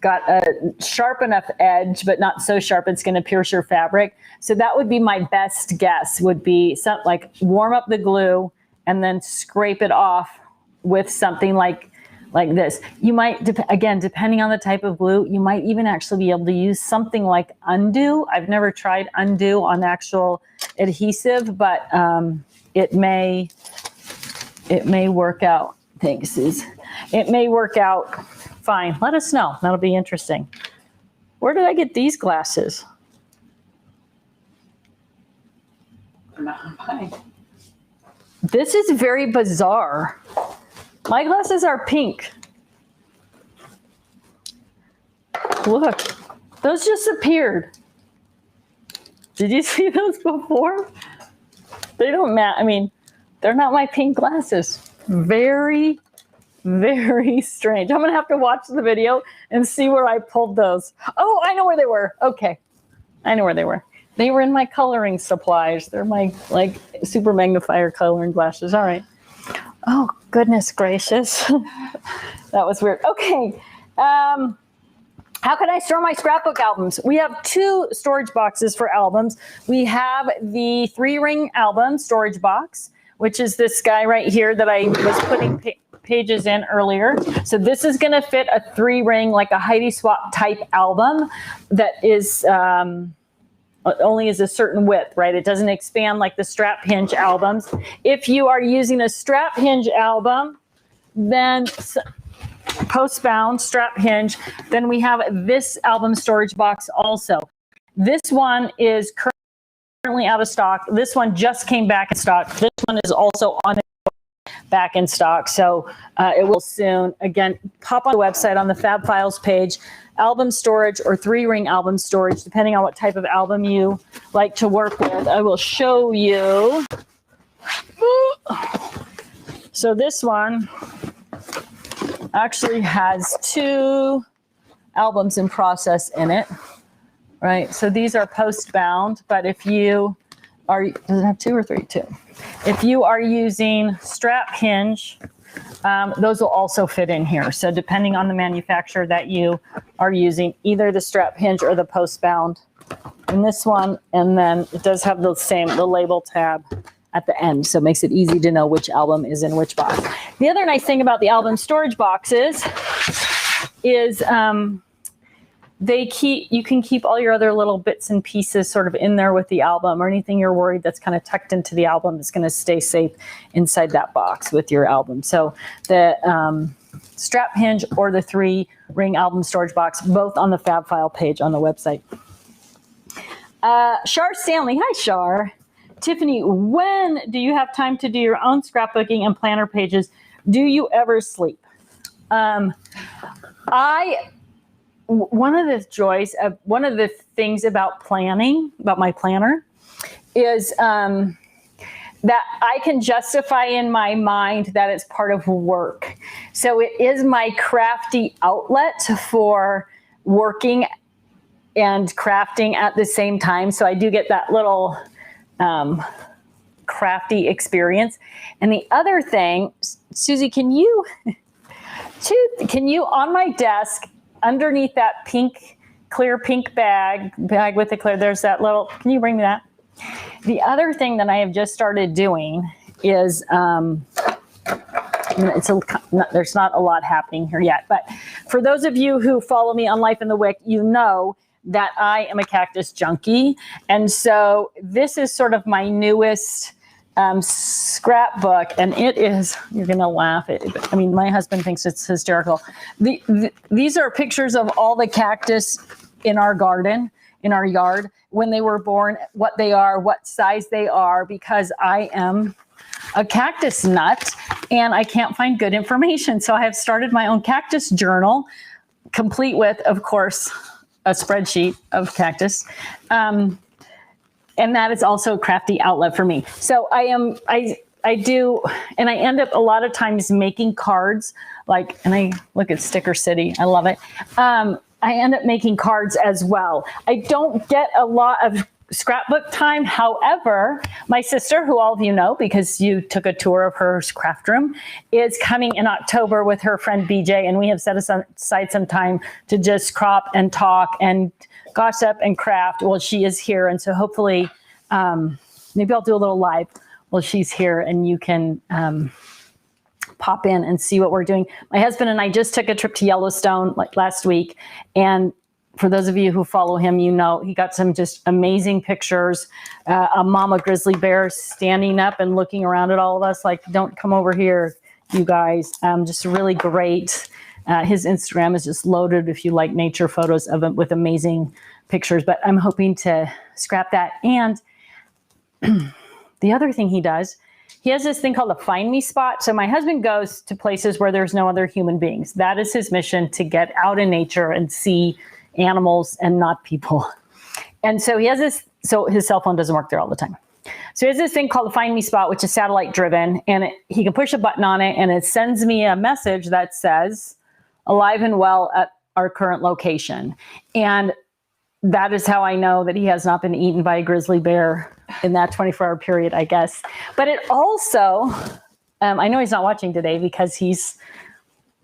Speaker 1: got a sharp enough edge, but not so sharp it's going to pierce your fabric. So that would be my best guess, would be something like warm up the glue and then scrape it off with something like this. You might, again, depending on the type of glue, you might even actually be able to use something like Undo. I've never tried Undo on actual adhesive, but it may work out. Thanks, Suze. It may work out fine. Let us know. That'll be interesting. Where did I get these glasses?
Speaker 2: Not mine.
Speaker 1: This is very bizarre. My glasses are pink. Look, those just appeared. Did you see those before? They don't matter. I mean, they're not my pink glasses. Very, very strange. I'm gonna have to watch the video and see where I pulled those. Oh, I know where they were. Okay, I know where they were. They were in my coloring supplies. They're my like super magnifier coloring glasses. All right. Oh, goodness gracious. That was weird. Okay. How can I store my scrapbook albums? We have 2 storage boxes for albums. We have the 3-ring album storage box, which is this guy right here that I was putting pages in earlier. So this is going to fit a 3-ring, like a Heidi Swap type album that is only is a certain width, right? It doesn't expand like the strap hinge albums. If you are using a strap hinge album, then post-bound strap hinge, then we have this album storage box also. This one is currently out of stock. This one just came back in stock. This one is also on back in stock. So it will soon. Again, pop on the website on the Fab Files page, album storage or 3-ring album storage, depending on what type of album you like to work with. I will show you. So this one actually has 2 albums in process in it, right? So these are post-bound, but if you are, does it have 2 or 3? 2. If you are using strap hinge, those will also fit in here. So depending on the manufacturer that you are using, either the strap hinge or the post-bound in this one, and then it does have the label tab at the end, so it makes it easy to know which album is in which box. The other nice thing about the album storage boxes is you can keep all your other little bits and pieces sort of in there with the album, or anything you're worried that's kind of tucked into the album is going to stay safe inside that box with your album. So the strap hinge or the 3-ring album storage box, both on the Fab File page on the website. Shar Stanley, hi Shar. Tiffany, when do you have time to do your own scrapbooking and planner pages? Do you ever sleep? One of the things about planning, about my planner, is that I can justify in my mind that it's part of work. So it is my crafty outlet for working and crafting at the same time. So I do get that little crafty experience. And the other thing, Susie, can you on my desk, underneath that clear pink bag with the clear, there's that little, can you bring me that? The other thing that I have just started doing is, there's not a lot happening here yet, but for those of you who follow me on Life in the Wick, you know that I am a cactus junkie. And so this is sort of my newest scrapbook, and it is, you're gonna laugh at it. I mean, my husband thinks it's hysterical. These are pictures of all the cactus in our garden, in our yard, when they were born, what they are, what size they are, because I am a cactus nut and I can't find good information. So I have started my own cactus journal, complete with, of course, a spreadsheet of cactus. And that is also a crafty outlet for me. So I do, and I end up a lot of times making cards, and I look at Sticker City, I love it. I end up making cards as well. I don't get a lot of scrapbook time. However, my sister, who all of you know because you took a tour of her craft room, is coming in October with her friend BJ, and we have set aside some time to just crop and talk and gossip and craft while she is here. And so hopefully, maybe I'll do a little live while she's here, and you can pop in and see what we're doing. My husband and I just took a trip to Yellowstone like last week, and for those of you who follow him, you know he got some just amazing pictures. A mama grizzly bear standing up and looking around at all of us like, don't come over here, you guys. Just really great. His Instagram is just loaded if you like nature photos of him with amazing pictures, but I'm hoping to scrap that. And the other thing he does, he has this thing called a find me spot. So my husband goes to places where there's no other human beings. That is his mission, to get out in nature and see animals and not people. And so he has this, so his cell phone doesn't work there all the time. So he has this thing called the Find Me Spot, which is satellite driven, and he can push a button on it and it sends me a message that says, alive and well at our current location. And that is how I know that he has not been eaten by a grizzly bear in that 24-hour period, I guess. But it also, I know he's not watching today because he's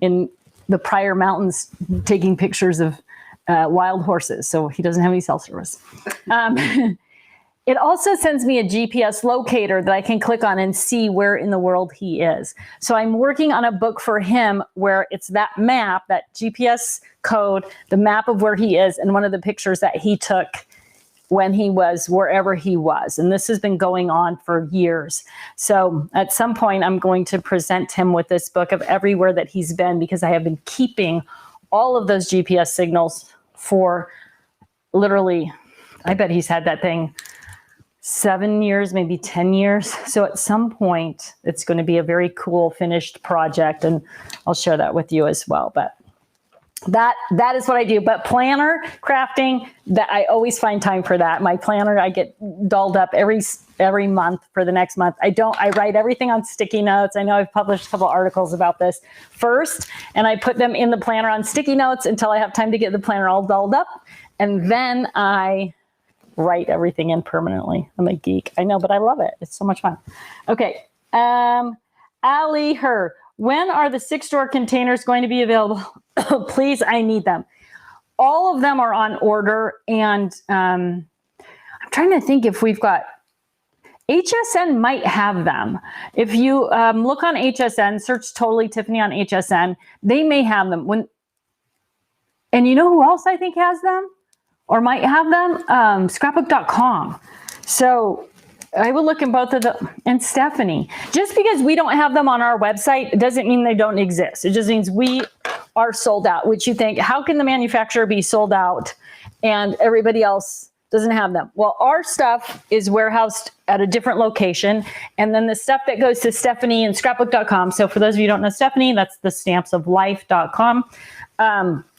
Speaker 1: in the Pryor Mountains taking pictures of wild horses, so he doesn't have any cell service. It also sends me a GPS locator that I can click on and see where in the world he is. So I'm working on a book for him where it's that map, that GPS code, the map of where he is, and one of the pictures that he took when he was wherever he was. And this has been going on for years. So at some point, I'm going to present him with this book of everywhere that he's been, because I have been keeping all of those GPS signals for literally, I bet he's had that thing 7 years, maybe 10 years. So at some point, it's going to be a very cool finished project, and I'll share that with you as well. But that is what I do. But planner crafting, that I always find time for that. My planner, I get dolled up every month for the next month. I write everything on sticky notes. I know I've published a couple articles about this first, and I put them in the planner on sticky notes until I have time to get the planner all dolled up. And then I write everything in permanently. I'm a geek. I know, but I love it. It's so much fun. Okay. Ali Her, when are the 6-drawer containers going to be available? Please, I need them. All of them are on order, and I'm trying to think if we've got, HSN might have them. If you look on HSN, search Totally Tiffany on HSN, they may have them. And you know who else I think has them or might have them? Scrapbook.com. So I will look in both of them. And Stephanie, just because we don't have them on our website doesn't mean they don't exist. It just means we are sold out, which you think, how can the manufacturer be sold out and everybody else doesn't have them? Well, our stuff is warehoused at a different location. And then the stuff that goes to Stephanie and scrapbook.com. So for those of you who don't know Stephanie, that's the stampsoflife.com.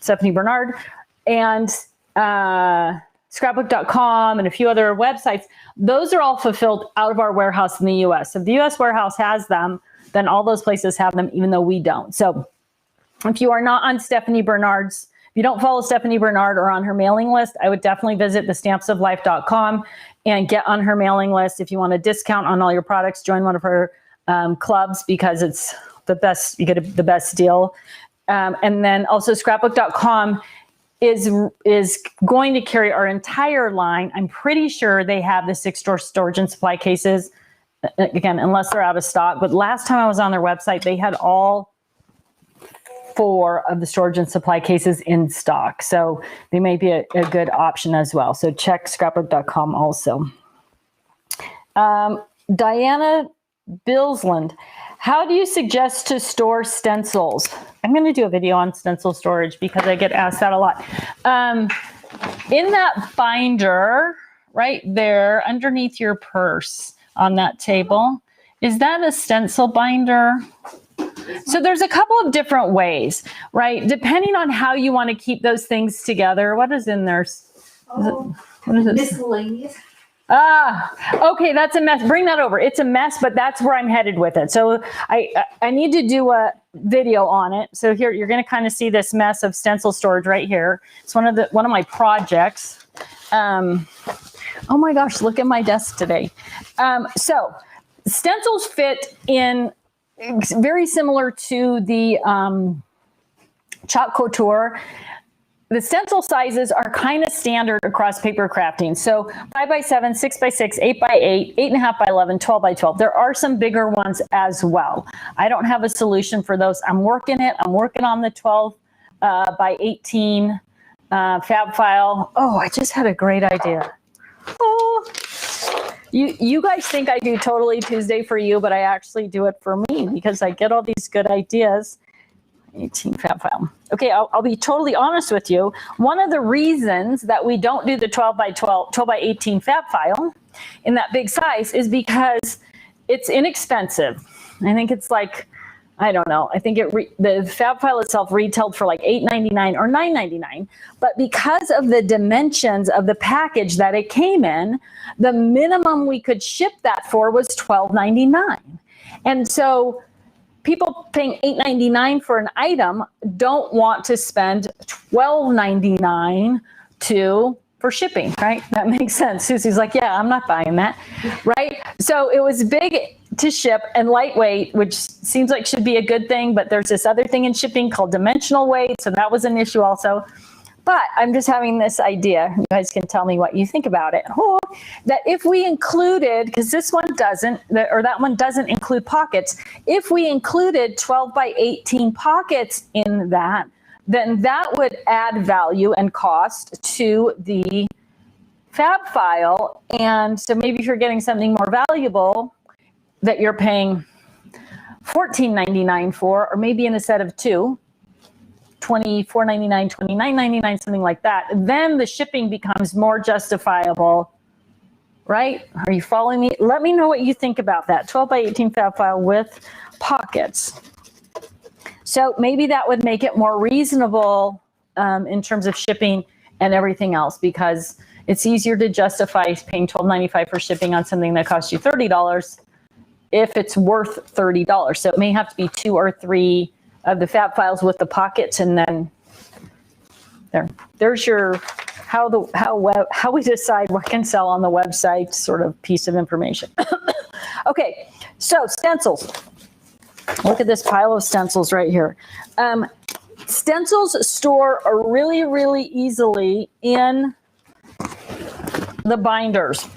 Speaker 1: Stephanie Bernard, and scrapbook.com and a few other websites. Those are all fulfilled out of our warehouse in the US. If the US warehouse has them, then all those places have them, even though we don't. So if you are not on Stephanie Bernard's, if you don't follow Stephanie Bernard or on her mailing list, I would definitely visit the stampsoflife.com and get on her mailing list. If you want a discount on all your products, join one of her clubs, because it's the best, you get the best deal. And then also scrapbook.com is going to carry our entire line. I'm pretty sure they have the 6-drawer storage and supply cases, again, unless they're out of stock. But last time I was on their website, they had all 4 of the storage and supply cases in stock. So they may be a good option as well. So check scrapbook.com also. Diana Billsland, how do you suggest to store stencils? I'm going to do a video on stencil storage because I get asked that a lot. In that binder right there underneath your purse on that table, is that a stencil binder? So there's a couple of different ways, right? Depending on how you want to keep those things together. What is in there? What is it?
Speaker 2: Miscellaneous.
Speaker 1: Okay, that's a mess. Bring that over. It's a mess, but that's where I'm headed with it. So I need to do a video on it. So here you're going to kind of see this mess of stencil storage right here. It's one of my projects. Oh my gosh, look at my desk today. So stencils fit in very similar to the chalk couture. The stencil sizes are kind of standard across paper crafting. So 5x7, 6x6, 8x8, 8.5 by 11, 12 by 12. There are some bigger ones as well. I don't have a solution for those. I'm working it. I'm working on the 12 by 18 fab file. Oh, I just had a great idea. Oh, you guys think I do Totally Tuesday for you, but I actually do it for me because I get all these good ideas. 18 fab file. Okay, I'll be totally honest with you. One of the reasons that we don't do the 12 by 18 fab file in that big size is because it's inexpensive. I think it's like, I don't know. I think the fab file itself retailed for like $8.99 or $9.99. But because of the dimensions of the package that it came in, the minimum we could ship that for was $12.99. And so people paying $8.99 for an item don't want to spend $12.99 for shipping, right? That makes sense. Susie's like, yeah, I'm not buying that, right? So it was big to ship and lightweight, which seems like should be a good thing, but there's this other thing in shipping called dimensional weight, so that was an issue also. But I'm just having this idea. You guys can tell me what you think about it. That if we included, because this one doesn't, or that one doesn't include pockets, if we included 12 by 18 pockets in that, then that would add value and cost to the fab file. And so maybe if you're getting something more valuable that you're paying $14.99 for, or maybe in a set of two, $24.99, $29.99, something like that, then the shipping becomes more justifiable, right? Are you following me? Let me know what you think about that. 12 by 18 fab file with pockets. So maybe that would make it more reasonable in terms of shipping and everything else, because it's easier to justify paying $12.95 for shipping on something that costs you $30 if it's worth $30. So it may have to be 2 or 3 of the fab files with the pockets, and then there's your how we decide what can sell on the website sort of piece of information. Okay, so stencils. Look at this pile of stencils right here. Stencils store really, really easily in the binders,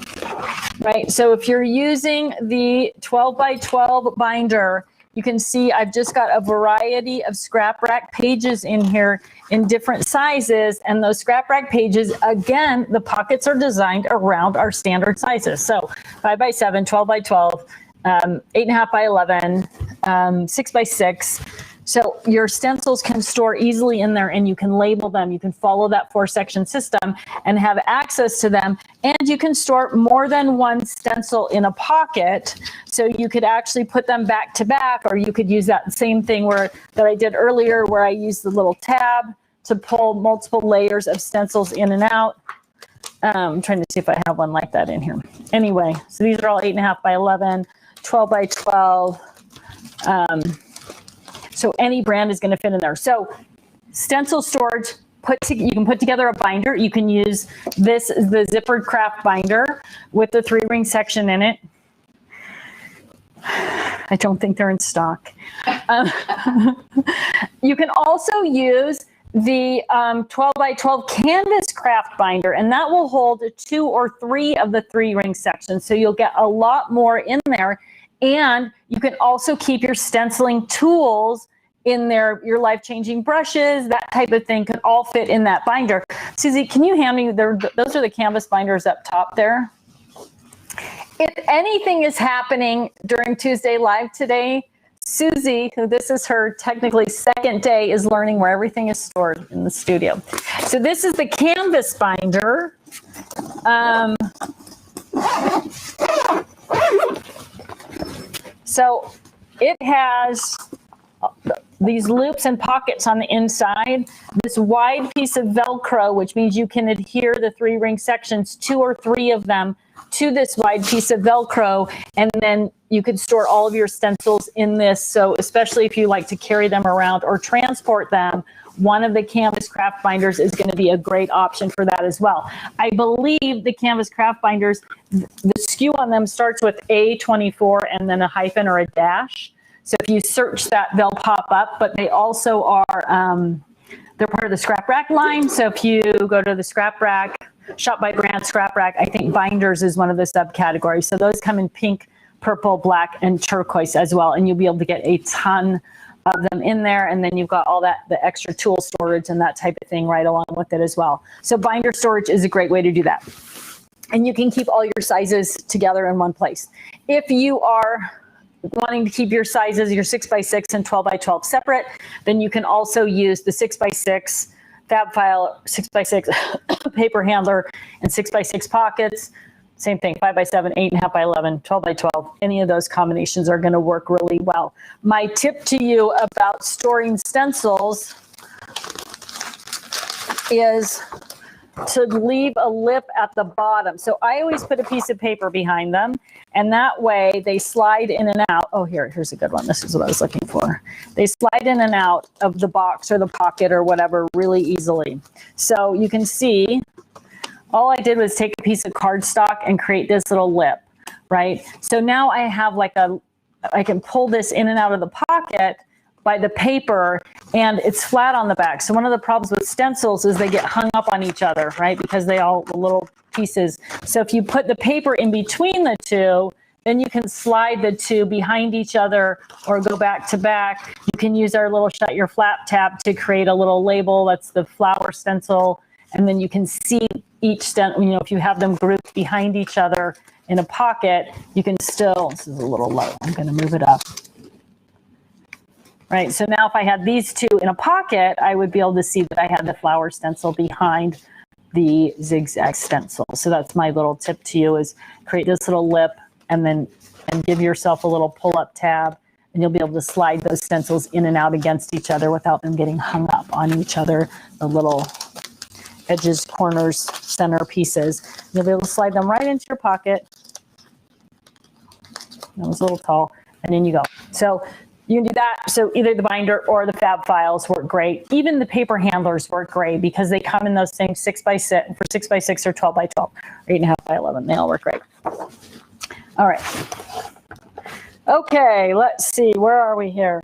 Speaker 1: right? So if you're using the 12 by 12 binder, you can see I've just got a variety of scrap rack pages in here in different sizes. And those scrap rack pages, again, the pockets are designed around our standard sizes. So 5 by 7, 12 by 12, 8.5 by 11, 6 by 6. So your stencils can store easily in there, and you can label them. You can follow that 4-section system and have access to them. And you can store more than one stencil in a pocket. So you could actually put them back to back, or you could use that same thing that I did earlier, where I used the little tab to pull multiple layers of stencils in and out. I'm trying to see if I have one like that in here. Anyway, so these are all 8.5 by 11, 12 by 12. So any brand is going to fit in there. So Stencil Storage, you can put together a binder. You can use the zippered craft binder with the 3-ring section in it. I don't think they're in stock. You can also use the 12 by 12 canvas craft binder, and that will hold 2 or 3 of the 3-ring sections. So you'll get a lot more in there. And you can also keep your stenciling tools in there, your life-changing brushes, that type of thing could all fit in that binder. Susie, can you hand me, those are the canvas binders up top there. If anything is happening during Tuesday Live today, Susie, who this is her technically second day, is learning where everything is stored in the studio. So this is the canvas binder. So it has these loops and pockets on the inside, this wide piece of Velcro, which means you can adhere the 3-ring sections, 2 or 3 of them, to this wide piece of Velcro, and then you could store all of your stencils in this. So especially if you like to carry them around or transport them, one of the canvas craft binders is going to be a great option for that as well. I believe the canvas craft binders, the SKU on them starts with A24 and then a hyphen or a dash. So if you search that, they'll pop up, but they also are, they're part of the Scrap Rack line. So if you go to the Scrap Rack, Shop by Brand Scrap Rack, I think binders is one of the subcategories. So those come in pink, purple, black, and turquoise as well. And you'll be able to get a ton of them in there. And then you've got all that, the extra tool storage and that type of thing right along with it as well. So binder storage is a great way to do that. And you can keep all your sizes together in one place. If you are wanting to keep your sizes, your 6x6 and 12x12 separate, then you can also use the 6x6 fab file, 6x6 paper handler, and 6x6 pockets. Same thing, 5x7, 8.5 by 11, 12 by 12. Any of those combinations are going to work really well. My tip to you about storing stencils is to leave a lip at the bottom. So I always put a piece of paper behind them, and that way they slide in and out. Oh, here's a good one. This is what I was looking for. They slide in and out of the box or the pocket or whatever really easily. So you can see, all I did was take a piece of cardstock and create this little lip, right? So now I have like I can pull this in and out of the pocket by the paper, and it's flat on the back. So one of the problems with stencils is they get hung up on each other, right? Because they all the little pieces. So if you put the paper in between the two, then you can slide the two behind each other or go back to back. You can use our little Shut Your Flap tab to create a little label. That's the flower stencil. And then you can see each stencil, you know, if you have them grouped behind each other in a pocket, you can still, this is a little low, I'm gonna move it up. Right, so now if I had these two in a pocket, I would be able to see that I had the flower stencil behind the zigzag stencil. So that's my little tip to you, is create this little lip and give yourself a little pull-up tab, and you'll be able to slide those stencils in and out against each other without them getting hung up on each other, the little edges, corners, center pieces. You'll be able to slide them right into your pocket. That was a little tall, and in you go. So you can do that. So either the binder or the fab files work great. Even the paper handlers work great because they come in those things 6x6 for 6x6 or 12x12 or 8.5 by 11. They all work great. All right. Okay, let's see. Where are we here?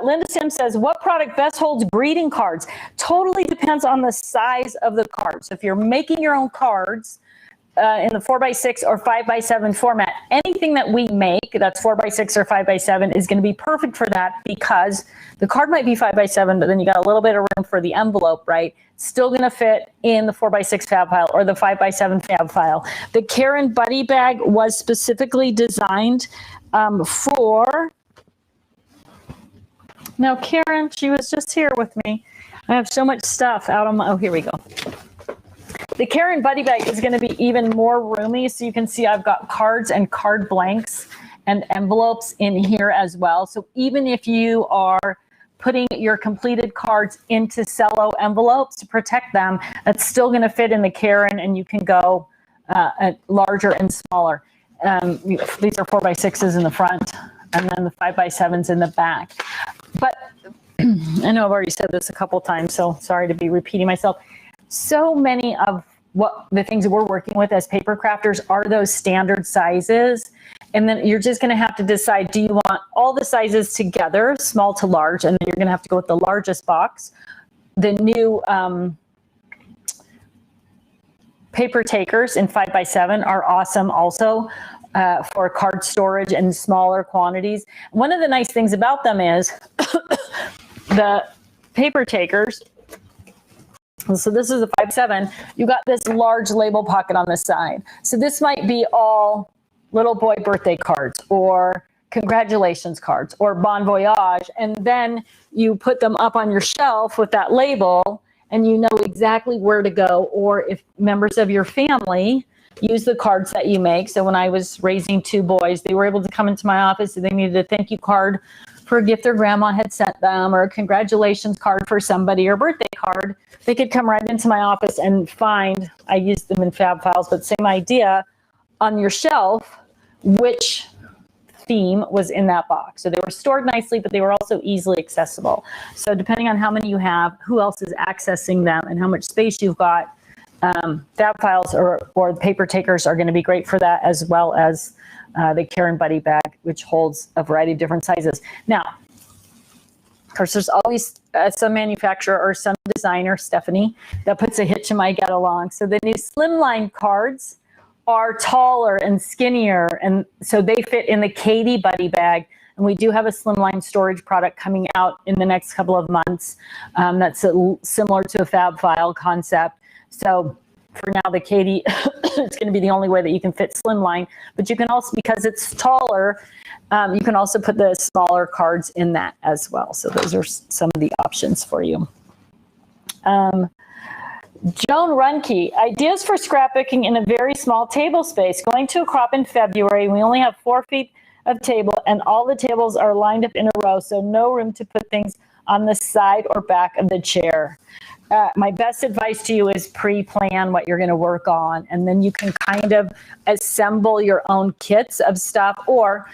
Speaker 1: Linda Sim says, what product best holds greeting cards? Totally depends on the size of the card. So if you're making your own cards, in the 4x6 or 5x7 format, anything that we make that's 4x6 or 5x7 is going to be perfect for that, because the card might be 5x7, but then you got a little bit of room for the envelope, right? It's still going to fit in the 4x6 fab file or the 5x7 fab file. The Karen Buddy Bag was specifically designed for, now Karen, she was just here with me. I have so much stuff out on my, oh, here we go. The Karen Buddy Bag is going to be even more roomy. So you can see I've got cards and card blanks and envelopes in here as well. So even if you are putting your completed cards into cello envelopes to protect them, that's still going to fit in the Karen, and you can go larger and smaller. These are 4x6s in the front, and then the 5x7s in the back. But I know I've already said this a couple times, so sorry to be repeating myself. So many of what the things that we're working with as paper crafters are those standard sizes. And then you're just going to have to decide, do you want all the sizes together, small to large? And then you're going to have to go with the largest box. The new paper takers in 5x7 are awesome also for card storage and smaller quantities. One of the nice things about them is the paper takers, so this is a 5x7. You got this large label pocket on the side. So this might be all little boy birthday cards or congratulations cards or bon voyage. And then you put them up on your shelf with that label, and you know exactly where to go. Or if members of your family use the cards that you make. So when I was raising 2 boys, they were able to come into my office and they needed a thank you card for a gift their grandma had sent them, or a congratulations card for somebody, or birthday card. They could come right into my office and find, I used them in Fab Files, but same idea, on your shelf, which theme was in that box. So they were stored nicely, but they were also easily accessible. So depending on how many you have, who else is accessing them, and how much space you've got, Fab Files or paper takers are going to be great for that, as well as the Care and Buddy bag, which holds a variety of different sizes. Now, of course, there's always some manufacturer or some designer, Stephanie, that puts a hitch in my get along. So the new slimline cards are taller and skinnier, and so they fit in the Katie Buddy bag. And we do have a slimline storage product coming out in the next couple of months that's similar to a Fab File concept. So for now, the Katie it's going to be the only way that you can fit slimline, but you can also, because it's taller, you can also put the smaller cards in that as well. So those are some of the options for you. Joan Runke, ideas for scrapbooking in a very small table space. Going to a crop in February, we only have 4 feet of table and all the tables are lined up in a row, so no room to put things on the side or back of the chair. My best advice to you is pre-plan what you're going to work on, and then you can kind of assemble your own kits of stuff, or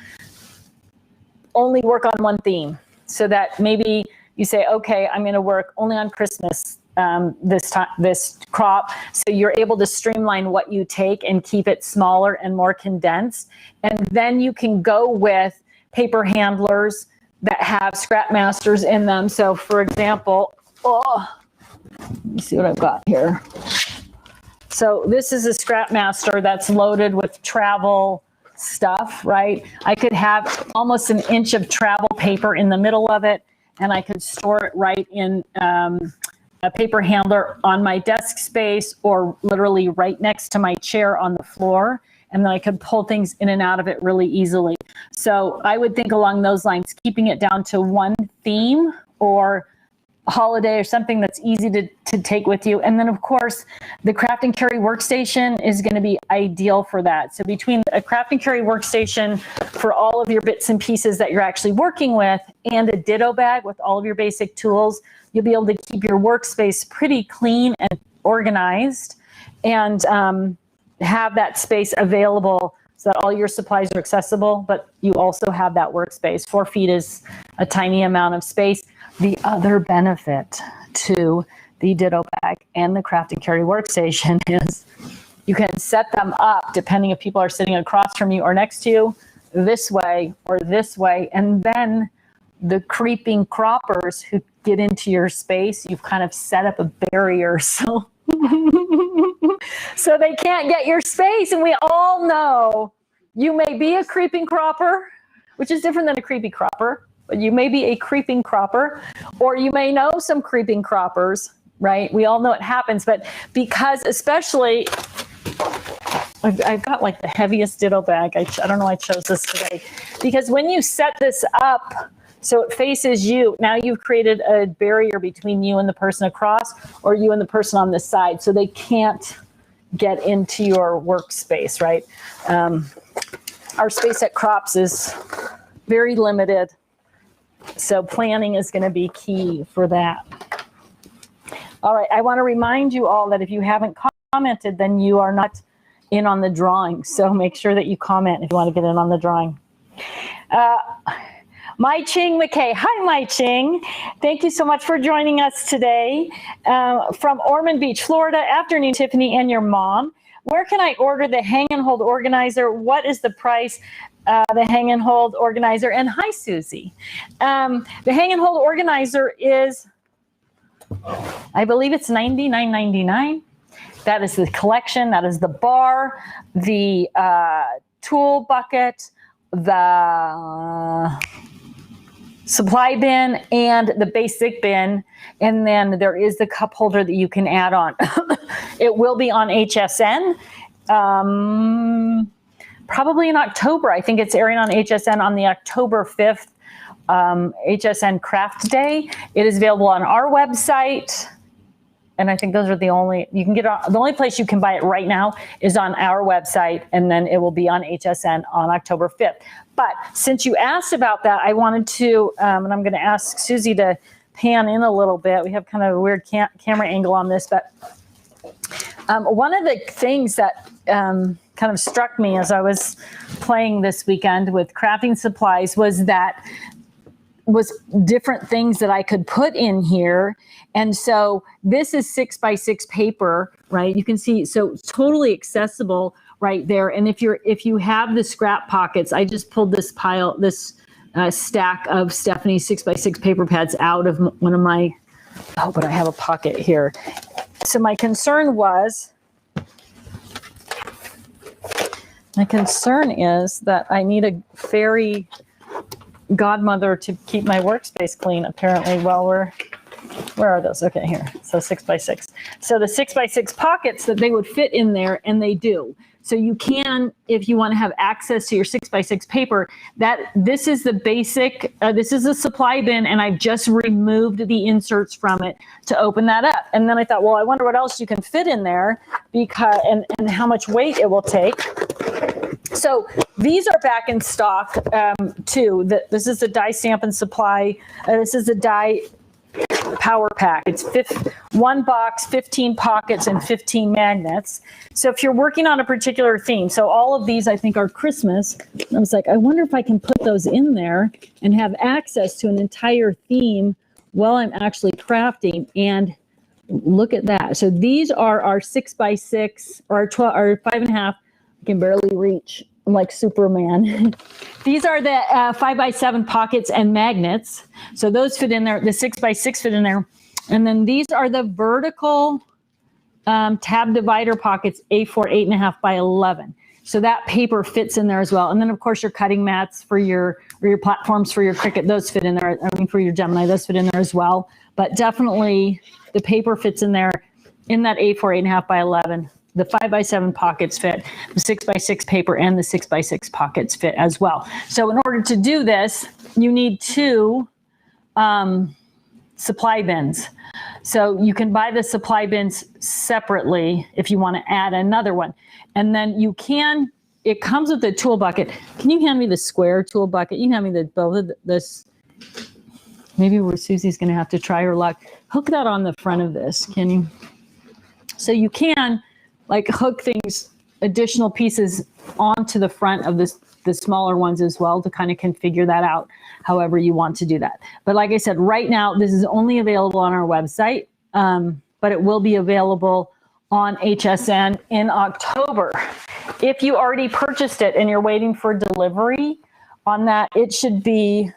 Speaker 1: only work on one theme, so that maybe you say, okay, I'm going to work only on Christmas this crop, so you're able to streamline what you take and keep it smaller and more condensed. And then you can go with paper handlers that have scrap masters in them. So for example, let me see what I've got here. So this is a scrap master that's loaded with travel stuff, right? I could have almost an inch of travel paper in the middle of it, and I could store it right in a paper handler on my desk space, or literally right next to my chair on the floor. And then I could pull things in and out of it really easily. So I would think along those lines, keeping it down to one theme or holiday or something that's easy to take with you. And then of course, the craft and carry workstation is going to be ideal for that. So between a craft and carry workstation for all of your bits and pieces that you're actually working with, and a ditto bag with all of your basic tools, you'll be able to keep your workspace pretty clean and organized, and have that space available so that all your supplies are accessible, but you also have that workspace. 4 feet is a tiny amount of space. The other benefit to the ditto bag and the craft and carry workstation is you can set them up depending if people are sitting across from you or next to you, this way or this way, and then the creeping croppers who get into your space, you've kind of set up a barrier so so they can't get your space. And we all know you may be a creeping cropper, which is different than a creepy cropper, but you may be a creeping cropper, or you may know some creeping croppers, right? We all know it happens, but because especially, I've got like the heaviest ditto bag. I don't know why I chose this today, because when you set this up so it faces you, now you've created a barrier between you and the person across, or you and the person on the side, so they can't get into your workspace, right? Our space at Crops is very limited, so planning is going to be key for that. All right, I want to remind you all that if you haven't commented, then you are not in on the drawing, so make sure that you comment if you want to get in on the drawing. Mai Ching McKay. Hi, Mai Ching. Thank you so much for joining us today. From Ormond Beach, Florida. Afternoon, Tiffany and your mom. Where can I order the hang and hold organizer? What is the price? The hang and hold organizer. And hi, Susie. The hang and hold organizer is, I believe it's $99.99. That is the collection. That is the bar, the tool bucket, the supply bin, and the basic bin. And then there is the cup holder that you can add on. It will be on HSN, probably in October. I think it's airing on HSN on the October 5th HSN Craft Day. It is available on our website And I think those are the only, you can get the only place you can buy it right now is on our website, and then it will be on HSN on October 5th. But since you asked about that, I wanted to, and I'm going to ask Susie to pan in a little bit. We have kind of a weird camera angle on this, but one of the things that kind of struck me as I was playing this weekend with crafting supplies was different things that I could put in here. And so this is 6x6 paper, right? You can see, so totally accessible right there. And if you have the scrap pockets, I just pulled this stack of Stephanie's 6x6 paper pads out of one of my, oh, but I have a pocket here. So my concern is that I need a fairy godmother to keep my workspace clean, apparently, while where are those? Okay, here. So 6x6. So the 6x6 pockets that they would fit in there, and they do. So you can, if you want to have access to your 6x6 paper, this is the basic, this is a supply bin, and I've just removed the inserts from it to open that up. And then I thought, well, I wonder what else you can fit in there, because and how much weight it will take. So these are back in stock too. This is the die stamp and supply. This is the die power pack. It's one box, 15 pockets, and 15 magnets. So if you're working on a particular theme, so all of these I think are Christmas. I was like, I wonder if I can put those in there and have access to an entire theme while I'm actually crafting. And look at that. So these are our 6x6 or 12 or 5.5. I can barely reach. I'm like Superman. These are the 5x7 pockets and magnets. So those fit in there. The 6x6 fit in there. And then these are the vertical tab divider pockets, A4 8.5 by 11. So that paper fits in there as well. And then of course your cutting mats for your platforms for your Cricut, those fit in there. I mean, for your Gemini, those fit in there as well. But definitely the paper fits in there in that A4 8.5 by 11. The 5x7 pockets fit, the 6x6 paper and the 6x6 pockets fit as well. So in order to do this, you need two supply bins. So you can buy the supply bins separately if you want to add another one. And then you can, it comes with a tool bucket. Can you hand me the square tool bucket? You can hand me both of this. Maybe where Susie's going to have to try her luck. Hook that on the front of this, can you? So you can like hook things, additional pieces onto the front of the smaller ones as well to kind of configure that out however you want to do that. But like I said, right now, this is only available on our website, but it will be available on HSN in October. If you already purchased it and you're waiting for delivery on that, it should be,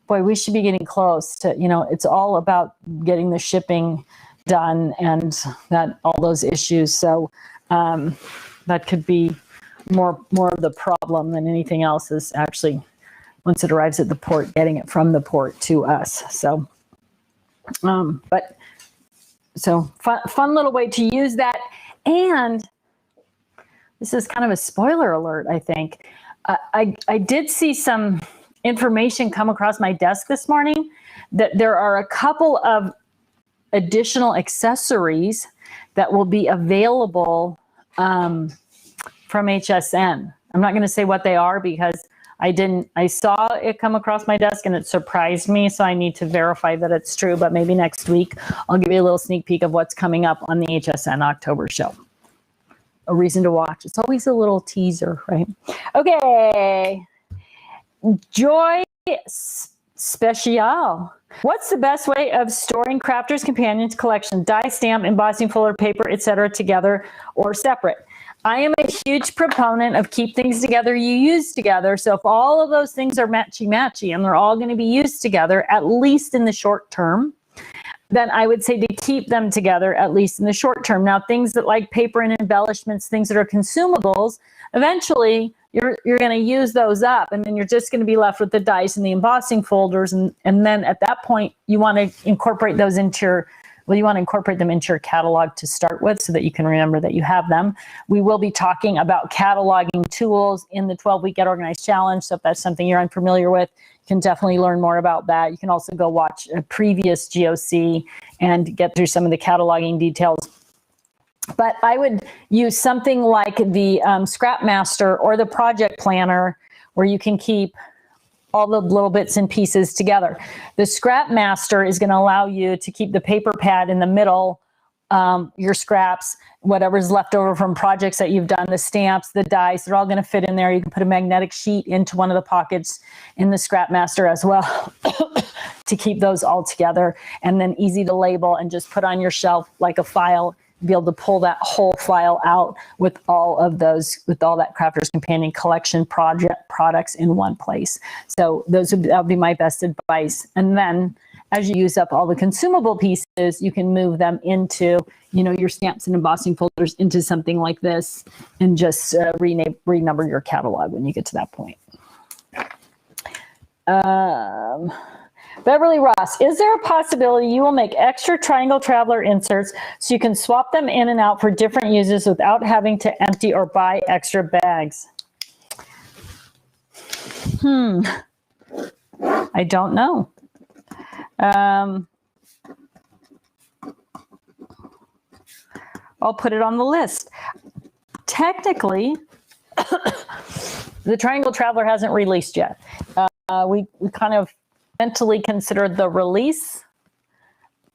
Speaker 1: boy, we should be getting close to, it's all about getting the shipping done and that all those issues. So that could be more of the problem than anything else is actually once it arrives at the port, getting it from the port to us. So, but so fun little way to use that. And this is kind of a spoiler alert, I think. I did see some information come across my desk this morning that there are a couple of additional accessories that will be available from HSN. I'm not going to say what they are because I saw it come across my desk and it surprised me. So I need to verify that it's true, but maybe next week I'll give you a little sneak peek of what's coming up on the HSN October show. A reason to watch. It's always a little teaser, right? Okay. Joy Special. What's the best way of storing Crafter's Companions collection, die stamp, embossing folder, paper, etc. together or separate? I am a huge proponent of keep things together you use together. So if all of those things are matchy-matchy and they're all going to be used together, at least in the short term, then I would say to keep them together, at least in the short term. Now, things that like paper and embellishments, things that are consumables, eventually you're going to use those up, and then you're just going to be left with the dice and the embossing folders. And then at that point, you want to incorporate those into your, you want to incorporate them into your catalog to start with so that you can remember that you have them. We will be talking about cataloging tools in the 12-week Get Organized Challenge. So if that's something you're unfamiliar with, can definitely learn more about that. You can also go watch a previous GOC and get through some of the cataloging details. But I would use something like the Scrapmaster or the Project Planner, where you can keep all the little bits and pieces together. The Scrapmaster is going to allow you to keep the paper pad in the middle, your scraps, whatever's left over from projects that you've done, the stamps, the dies, they're all going to fit in there. You can put a magnetic sheet into one of the pockets in the Scrapmaster as well to keep those all together, and then easy to label and just put on your shelf like a file, be able to pull that whole file out with all of those, with all that Crafter's Companion collection products in one place. So that would be my best advice. And then as you use up all the consumable pieces, you can move them into, your stamps and embossing folders into something like this, and just renumber your catalog when you get to that point. Beverly Ross, is there a possibility you will make extra Triangle Traveler inserts so you can swap them in and out for different uses without having to empty or buy extra bags? I don't know. I'll put it on the list. Technically, the Triangle Traveler hasn't released yet. We kind of mentally considered the release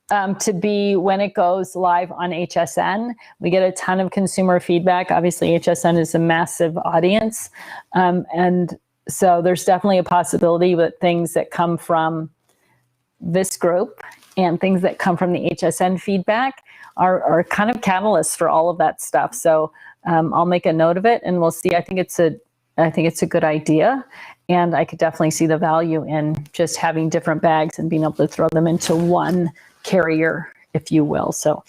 Speaker 1: to be when it goes live on HSN. We get a ton of consumer feedback. Obviously, HSN is a massive audience. And so there's definitely a possibility that things that come from this group and things that come from the HSN feedback are kind of catalysts for all of that stuff. So I'll make a note of it, and we'll see. I think it's a good idea. And I could definitely see the value in just having different bags and being able to throw them into one carrier, if you will. So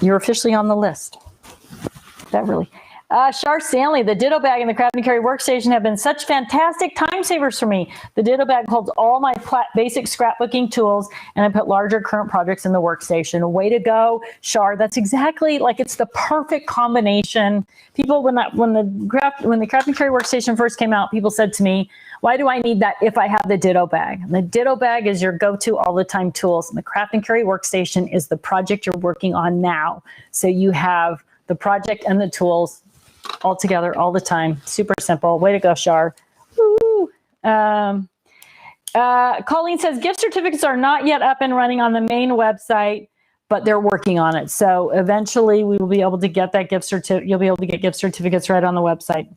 Speaker 1: you're officially on the list. Beverly. Shar Stanley, the Ditto bag and the Crafty Carry workstation have been such fantastic time savers for me. The Ditto bag holds all my basic scrapbooking tools, and I put larger current projects in the workstation. Way to go, Shar. That's exactly, like, it's the perfect combination. People, when the Crafty Carry workstation first came out, people said to me, why do I need that if I have the Ditto bag? And the Ditto bag is your go-to all the time tools. And the Crafty Carry workstation is the project you're working on now. So you have the project and the tools all together all the time. Super simple. Way to go, Shar. Woo. Colleen says gift certificates are not yet up and running on the main website, but they're working on it. So eventually we will be able to get that gift certificate. You'll be able to get gift certificates right on the website.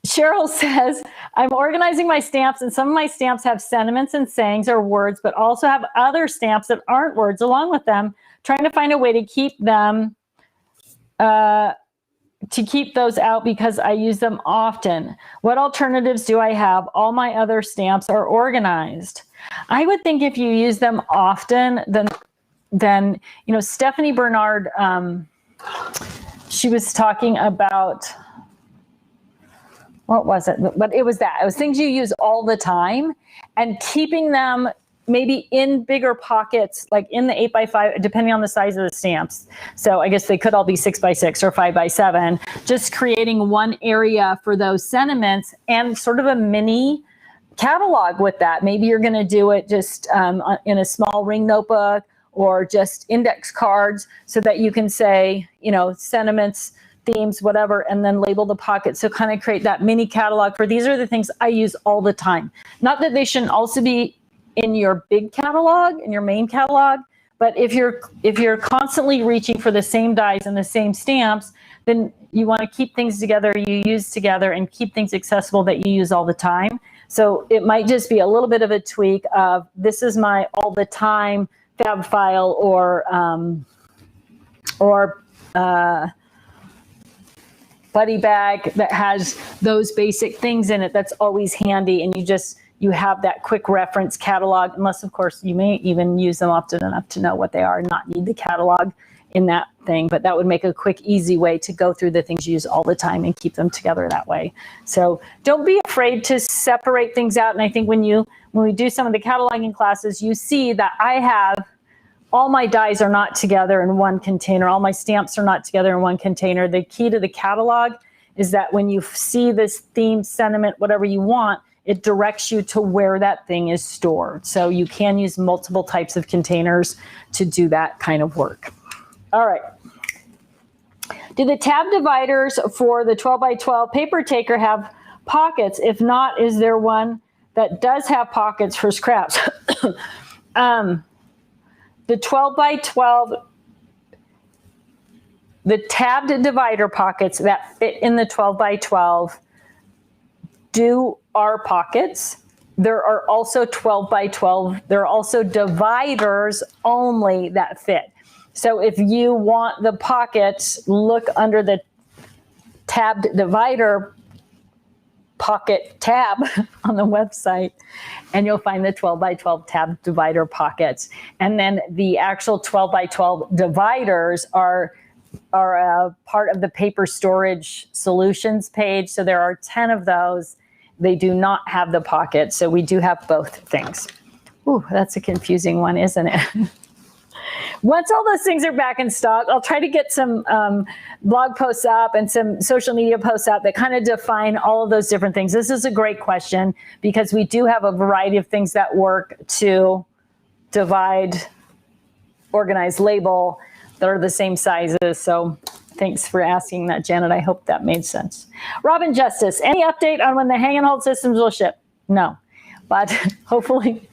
Speaker 1: Cheryl says, I'm organizing my stamps, and some of my stamps have sentiments and sayings or words, but also have other stamps that aren't words along with them, trying to find a way to keep them those out because I use them often. What alternatives do I have? All my other stamps are organized. I would think if you use them often, then Stephanie Bernard, she was talking about, what was it? But it was things you use all the time, and keeping them maybe in bigger pockets, like in the 8x5, depending on the size of the stamps. So I guess they could all be 6x6 or 5x7, just creating one area for those sentiments and sort of a mini catalog with that. Maybe you're going to do it just in a small ring notebook or just index cards so that you can say, sentiments, themes, whatever, and then label the pocket. So kind of create that mini catalog for these are the things I use all the time. Not that they shouldn't also be in your big catalog, in your main catalog, but if you're constantly reaching for the same dies and the same stamps, then you want to keep things together you use together and keep things accessible that you use all the time. So it might just be a little bit of a tweak of this is my all the time fab file or buddy bag that has those basic things in it. That's always handy, and you have that quick reference catalog, unless of course you may even use them often enough to know what they are and not need the catalog in that thing. But that would make a quick, easy way to go through the things you use all the time and keep them together that way. So don't be afraid to separate things out. And I think when we do some of the cataloging classes, you see that I have all my dies are not together in one container. All my stamps are not together in one container. The key to the catalog is that when you see this theme, sentiment, whatever you want, it directs you to where that thing is stored. So you can use multiple types of containers to do that kind of work. All right. Do the tab dividers for the 12 by 12 paper taker have pockets? If not, is there one that does have pockets for scraps? The 12 by 12, the tabbed divider pockets that fit in the 12 by 12 are pockets. There are also 12 by 12. There are also dividers only that fit. So if you want the pockets, look under the tabbed divider pocket tab on the website, and you'll find the 12 by 12 tab divider pockets. And then the actual 12 by 12 dividers are a part of the paper storage solutions page. So there are 10 of those. They do not have the pockets. So we do have both things. Ooh, that's a confusing one, isn't it? Once all those things are back in stock, I'll try to get some blog posts up and some social media posts up that kind of define all of those different things. This is a great question because we do have a variety of things that work to divide, organize, label that are the same sizes. So thanks for asking that, Janet. I hope that made sense. Robin Justice, any update on when the hang and hold systems will ship? No, but hopefully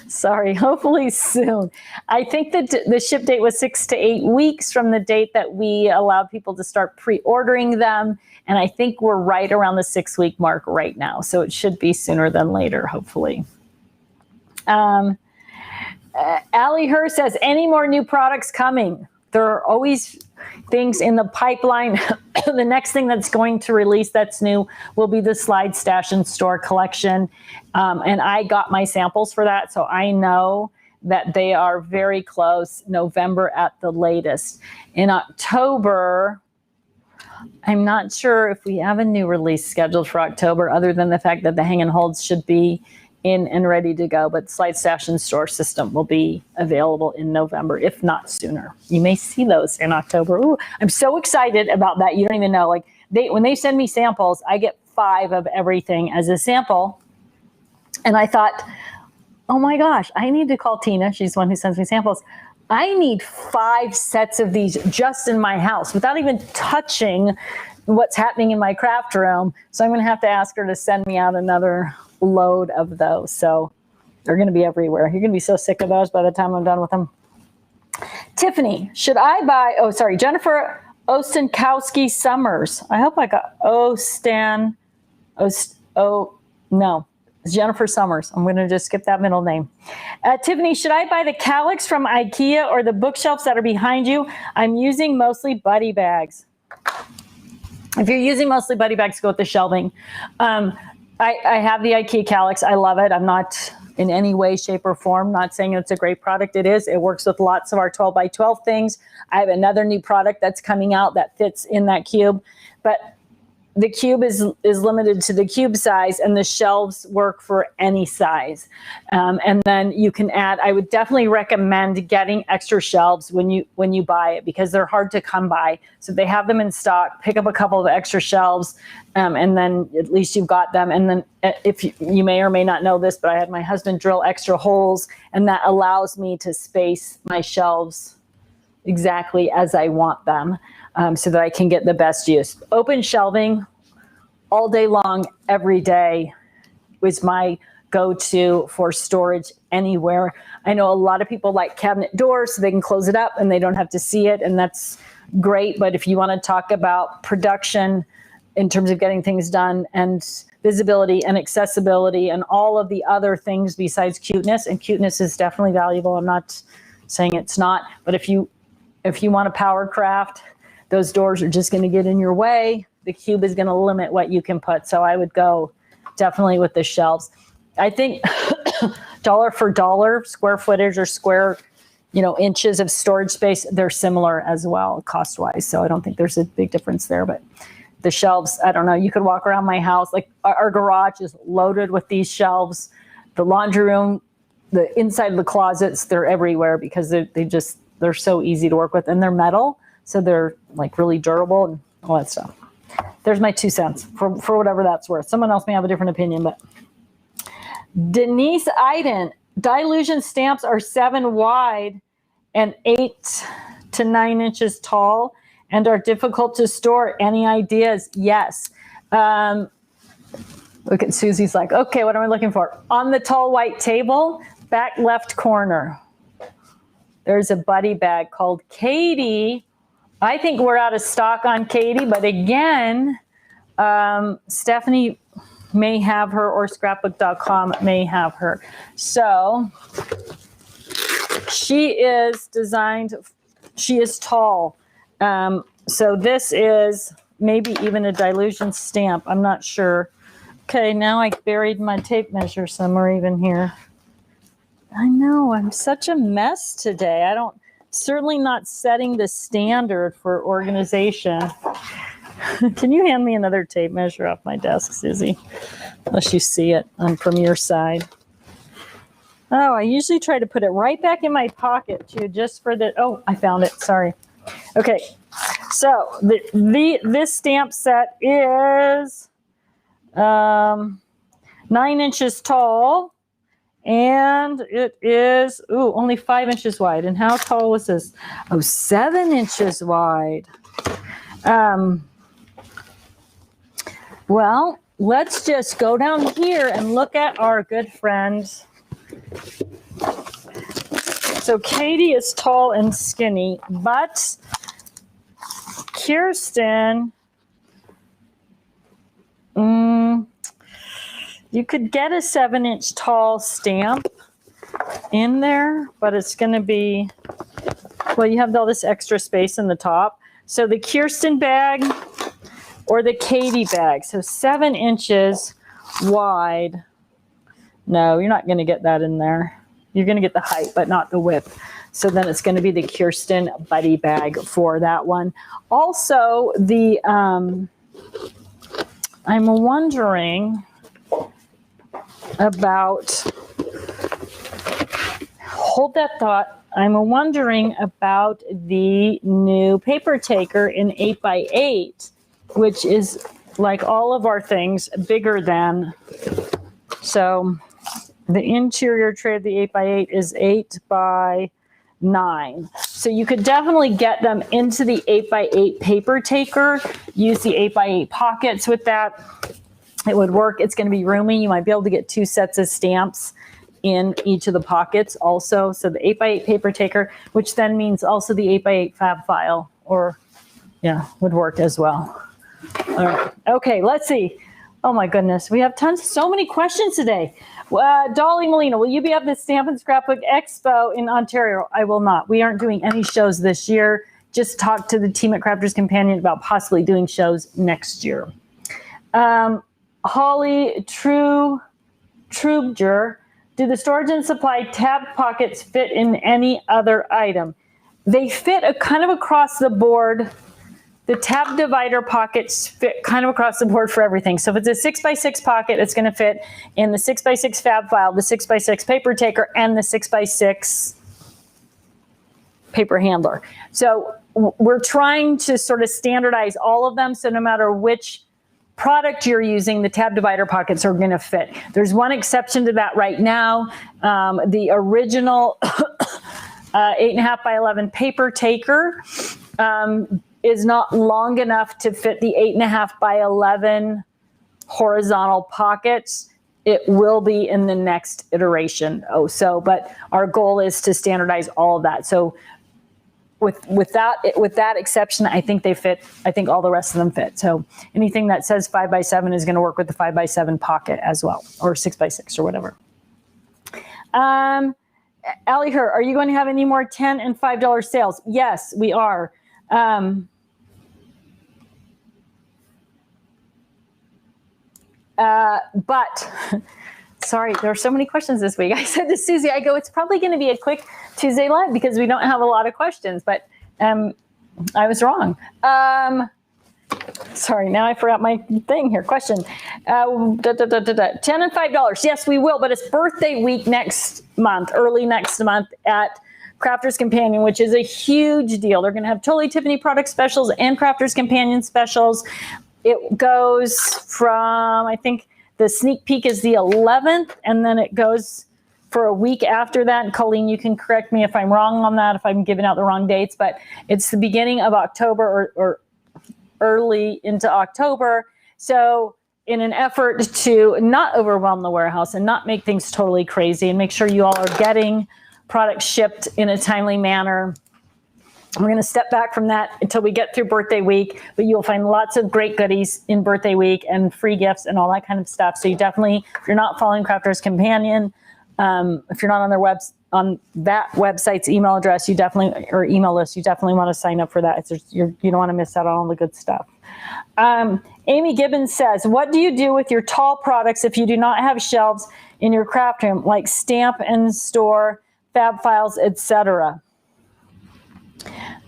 Speaker 1: soon. I think that the ship date was 6 to 8 weeks from the date that we allowed people to start pre-ordering them. And I think we're right around the 6-week mark right now. So it should be sooner than later, hopefully. Allie Herr says, any more new products coming? There are always things in the pipeline. The next thing that's going to release that's new will be the Slide Stash and Store collection. And I got my samples for that, so I know that they are very close, November at the latest. In October, I'm not sure if we have a new release scheduled for October, other than the fact that the hang and holds should be in and ready to go, but Slide Stash and Store system will be available in November, if not sooner. You may see those in October. Ooh, I'm so excited about that. You don't even know. Like when they send me samples, I get 5 of everything as a sample. And I thought, oh my gosh, I need to call Tina. She's the one who sends me samples. I need 5 sets of these just in my house without even touching what's happening in my craft room. So I'm going to have to ask her to send me out another load of those. So they're going to be everywhere. You're going to be so sick of those by the time I'm done with them. Tiffany, should I buy, Jennifer Ostenkowski Summers. I hope I got no, it's Jennifer Summers. I'm going to just skip that middle name. Tiffany, should I buy the calyx from Ikea or the bookshelves that are behind you? I'm using mostly buddy bags. If you're using mostly buddy bags, go with the shelving. I have the IKEA calyx. I love it. I'm not in any way, shape, or form not saying it's a great product. It is. It works with lots of our 12 by 12 things. I have another new product that's coming out that fits in that cube. But the cube is limited to the cube size, and the shelves work for any size. And then you can add, I would definitely recommend getting extra shelves when you buy it, because they're hard to come by. So if they have them in stock, pick up a couple of extra shelves, and then at least you've got them. And then if you may or may not know this, but I had my husband drill extra holes, and that allows me to space my shelves exactly as I want them. So that I can get the best use. Open shelving all day long, every day was my go-to for storage anywhere. I know a lot of people like cabinet doors so they can close it up and they don't have to see it, and that's great. But if you want to talk about production in terms of getting things done and visibility and accessibility and all of the other things besides cuteness, and cuteness is definitely valuable. I'm not saying it's not, but if you want to power craft, those doors are just going to get in your way. The cube is going to limit what you can put. So I would go definitely with the shelves. I think dollar for dollar, square footage or square, inches of storage space, they're similar as well cost wise. So I don't think there's a big difference there, but the shelves, I don't know. You could walk around my house. Like our garage is loaded with these shelves. The laundry room, the inside of the closets, they're everywhere because they're so easy to work with, and they're metal. So they're like really durable and all that stuff. There's my 2 cents for whatever that's worth. Someone else may have a different opinion, but Denise Iden, Dilution stamps are 7 wide and 8 to 9 inches tall and are difficult to store. Any ideas? Yes. Look at Susie's like, okay, what am I looking for? On the tall white table, back left corner, there's a buddy bag called Katie. I think we're out of stock on Katie, but again, Stephanie may have her, or scrapbook.com may have her. So she is designed, she is tall. So this is maybe even a dilution stamp. I'm not sure. Okay, now I buried my tape measure somewhere even here. I know, I'm such a mess today. Certainly not setting the standard for organization. Can you hand me another tape measure off my desk, Susie? Unless you see it from your side. Oh, I usually try to put it right back in my pocket too, just for the, oh, I found it, sorry. Okay, so this stamp set is 9 inches tall, and it is, only 5 inches wide. And how tall was this? Oh, 7 inches wide. Well, let's just go down here and look at our good friend. So Katie is tall and skinny, but Kirsten, you could get a 7-inch tall stamp in there, but it's going to be, well, you have all this extra space in the top. So the Kirsten bag or the Katie bag. So 7 inches wide. No, you're not going to get that in there. You're going to get the height, but not the width. So then it's going to be the Kirsten buddy bag for that one. Also, the I'm wondering about, hold that thought. I'm wondering about the new paper taker in 8x8, which is like all of our things bigger than. So the interior tray of the 8x8 is 8x9. So you could definitely get them into the 8x8 paper taker, use the 8x8 pockets with that. It would work. It's going to be roomy. You might be able to get 2 sets of stamps in each of the pockets also. So the 8x8 paper taker, which then means also the 8x8 fab file, or yeah, would work as well. All right. Okay, let's see. Oh my goodness, we have so many questions today. Dolly Molina, will you be at the Stamp and Scrapbook Expo in Ontario? I will not. We aren't doing any shows this year. Just talk to the team at Crafters Companion about possibly doing shows next year. Holly Trubger, do the storage and supply tab pockets fit in any other item? They fit kind of across the board. The tab divider pockets fit kind of across the board for everything. So if it's a 6x6 pocket, it's going to fit in the 6x6 fab file, the 6x6 paper taker, and the 6x6 paper handler. So we're trying to sort of standardize all of them. So no matter which product you're using, the tab divider pockets are going to fit. There's one exception to that right now. The original 8.5 by 11 paper taker is not long enough to fit the 8.5 by 11 horizontal pockets. It will be in the next iteration. But our goal is to standardize all of that. So with that exception, I think they fit. I think all the rest of them fit. So anything that says 5x7 is going to work with the 5x7 pocket as well, or 6x6 or whatever. Allie Her, are you going to have any more $10 and $5 sales? Yes, we are. But sorry, there are so many questions this week. I said to Susie, it's probably going to be a quick Tuesday live because we don't have a lot of questions, but I was wrong. Sorry, now I forgot my thing here. Question. 10 and $5. Yes, we will, but it's birthday week next month, early next month at Crafters Companion, which is a huge deal. They're going to have Totally Tiffany product specials and Crafters Companion specials. It goes from, I think The sneak peek is the 11th, and then it goes for a week after that. And Colleen, you can correct me if I'm wrong on that, if I'm giving out the wrong dates, but it's the beginning of October or early into October. So in an effort to not overwhelm the warehouse and not make things totally crazy and make sure you all are getting products shipped in a timely manner, we're going to step back from that until we get through birthday week, but you'll find lots of great goodies in birthday week and free gifts and all that kind of stuff. So you definitely, if you're not following Crafters Companion, if you're not on their on that website's email address, you definitely, or email list, you definitely want to sign up for that. You don't want to miss out on all the good stuff. Amy Gibbons says, what do you do with your tall products if you do not have shelves in your craft room, like stamp and store, fab files, etc.?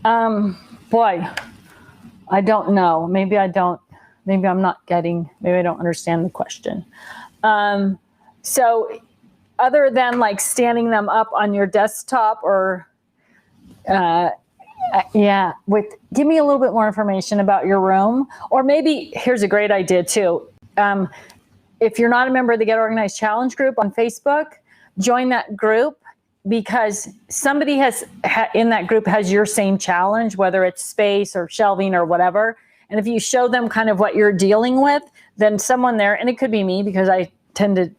Speaker 1: Boy, I don't know. Maybe I'm not getting, maybe I don't understand the question. So other than like standing them up on your desktop or, give me a little bit more information about your room. Or maybe here's a great idea too. If you're not a member of the Get Organized Challenge group on Facebook, join that group, because somebody in that group has your same challenge, whether it's space or shelving or whatever. And if you show them kind of what you're dealing with, then someone there, and it could be me because I tend to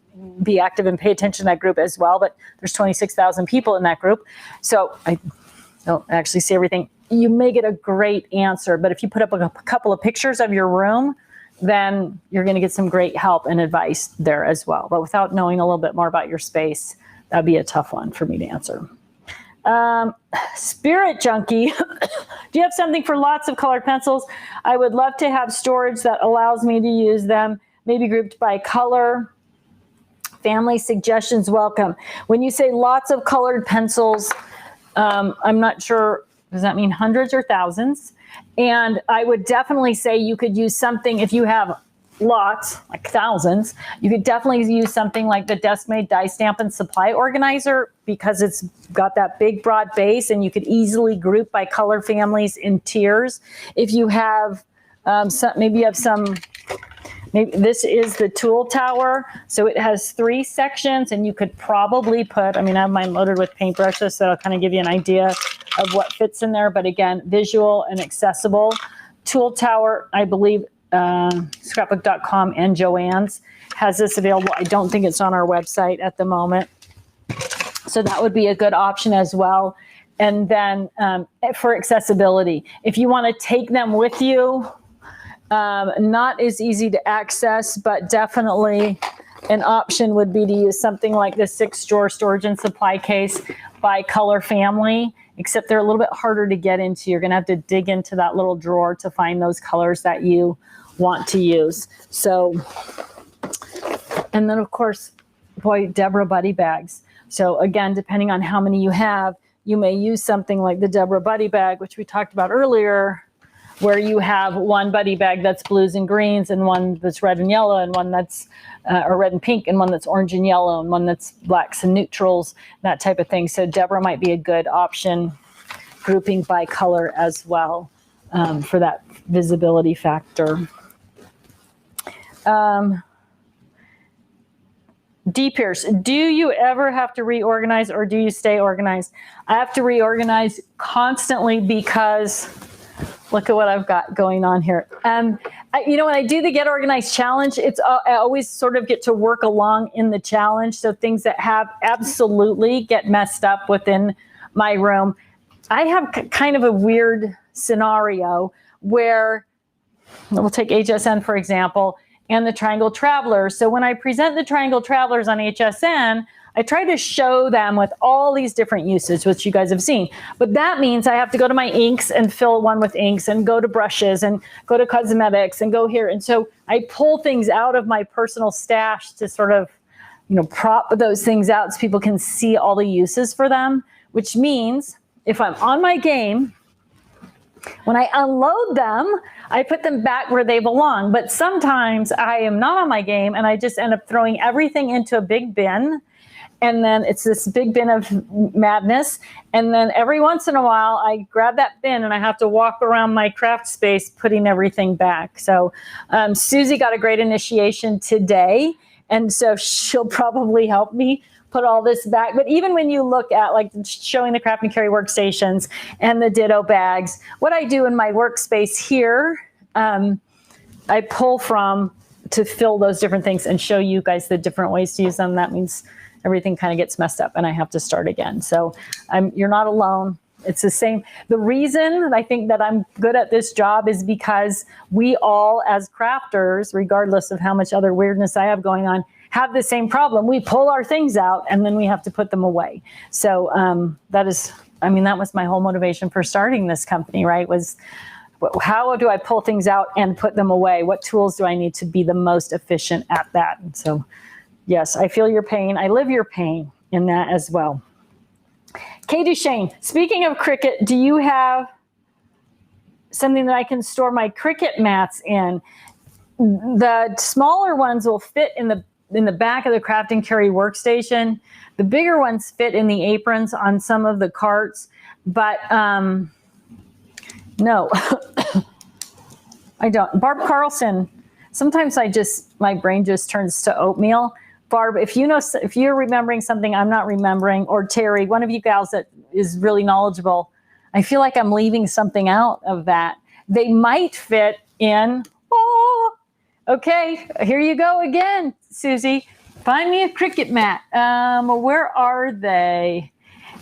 Speaker 1: be active and pay attention to that group as well, but there's 26,000 people in that group. So I don't actually see everything. You may get a great answer, but if you put up a couple of pictures of your room, then you're going to get some great help and advice there as well. But without knowing a little bit more about your space, that'd be a tough one for me to answer. Spirit Junkie, do you have something for lots of colored pencils? I would love to have storage that allows me to use them, maybe grouped by color. Family suggestions welcome. When you say lots of colored pencils, I'm not sure, does that mean hundreds or thousands? And I would definitely say you could use something, if you have lots, like thousands, you could definitely use something like the Desk-Made Die Stamp and Supply Organizer, because it's got that big broad base and you could easily group by color families in tiers. If you have maybe this is the tool tower, so it has 3 sections, and you could probably put, I have mine loaded with paintbrushes, so I'll kind of give you an idea of what fits in there, but again, visual and accessible. Tool tower, I believe Scrapbook.com and Joann's has this available. I don't think it's on our website at the moment. So that would be a good option as well. And then for accessibility, if you want to take them with you, not as easy to access, but definitely an option would be to use something like the 6-drawer storage and supply case by color family, except they're a little bit harder to get into. You're going to have to dig into that little drawer to find those colors that you want to use. So, and then of course, boy, Deborah buddy bags. So again, depending on how many you have, you may use something like the Deborah buddy bag, which we talked about earlier, where you have one buddy bag that's blues and greens, and one that's red and yellow, and one that's or red and pink, and one that's orange and yellow, and one that's blacks and neutrals, that type of thing. So Deborah might be a good option, grouping by color as well, for that visibility factor. D. Pierce, do you ever have to reorganize, or do you stay organized? I have to reorganize constantly, because look at what I've got going on here. When I do the Get Organized Challenge, I always sort of get to work along in the challenge. So things that have absolutely get messed up within my room. I have kind of a weird scenario where we'll take HSN, for example, and the Triangle Travelers. So when I present the Triangle Travelers on HSN, I try to show them with all these different uses, which you guys have seen. But that means I have to go to my inks and fill one with inks, and go to brushes, and go to cosmetics, and go here. And so I pull things out of my personal stash to sort of, prop those things out so people can see all the uses for them, which means if I'm on my game, When I unload them, I put them back where they belong. But sometimes I am not on my game and I just end up throwing everything into a big bin. And then it's this big bin of madness. And then every once in a while, I grab that bin and I have to walk around my craft space putting everything back. So Susie got a great initiation today. And so she'll probably help me put all this back. But even when you look at like showing the craft and carry workstations and the ditto bags, what I do in my workspace here, I pull from to fill those different things and show you guys the different ways to use them. That means everything kind of gets messed up and I have to start again. So you're not alone. It's the same. The reason I think that I'm good at this job is because we all as crafters, regardless of how much other weirdness I have going on, have the same problem. We pull our things out and then we have to put them away. So that was my whole motivation for starting this company, right? Was how do I pull things out and put them away? What tools do I need to be the most efficient at that? And so, yes, I feel your pain. I live your pain in that as well. Kay Duchesne, speaking of Cricut, do you have something that I can store my Cricut mats in? The smaller ones will fit in the back of the craft and carry workstation. The bigger ones fit in the aprons on some of the carts, but no, I don't. Barb Carlson, sometimes my brain just turns to oatmeal. Barb, if you're remembering something I'm not remembering, or Terry, one of you gals that is really knowledgeable, I feel like I'm leaving something out of that. They might fit in, okay, here you go again, Susie. Find me a Cricut mat. Where are they?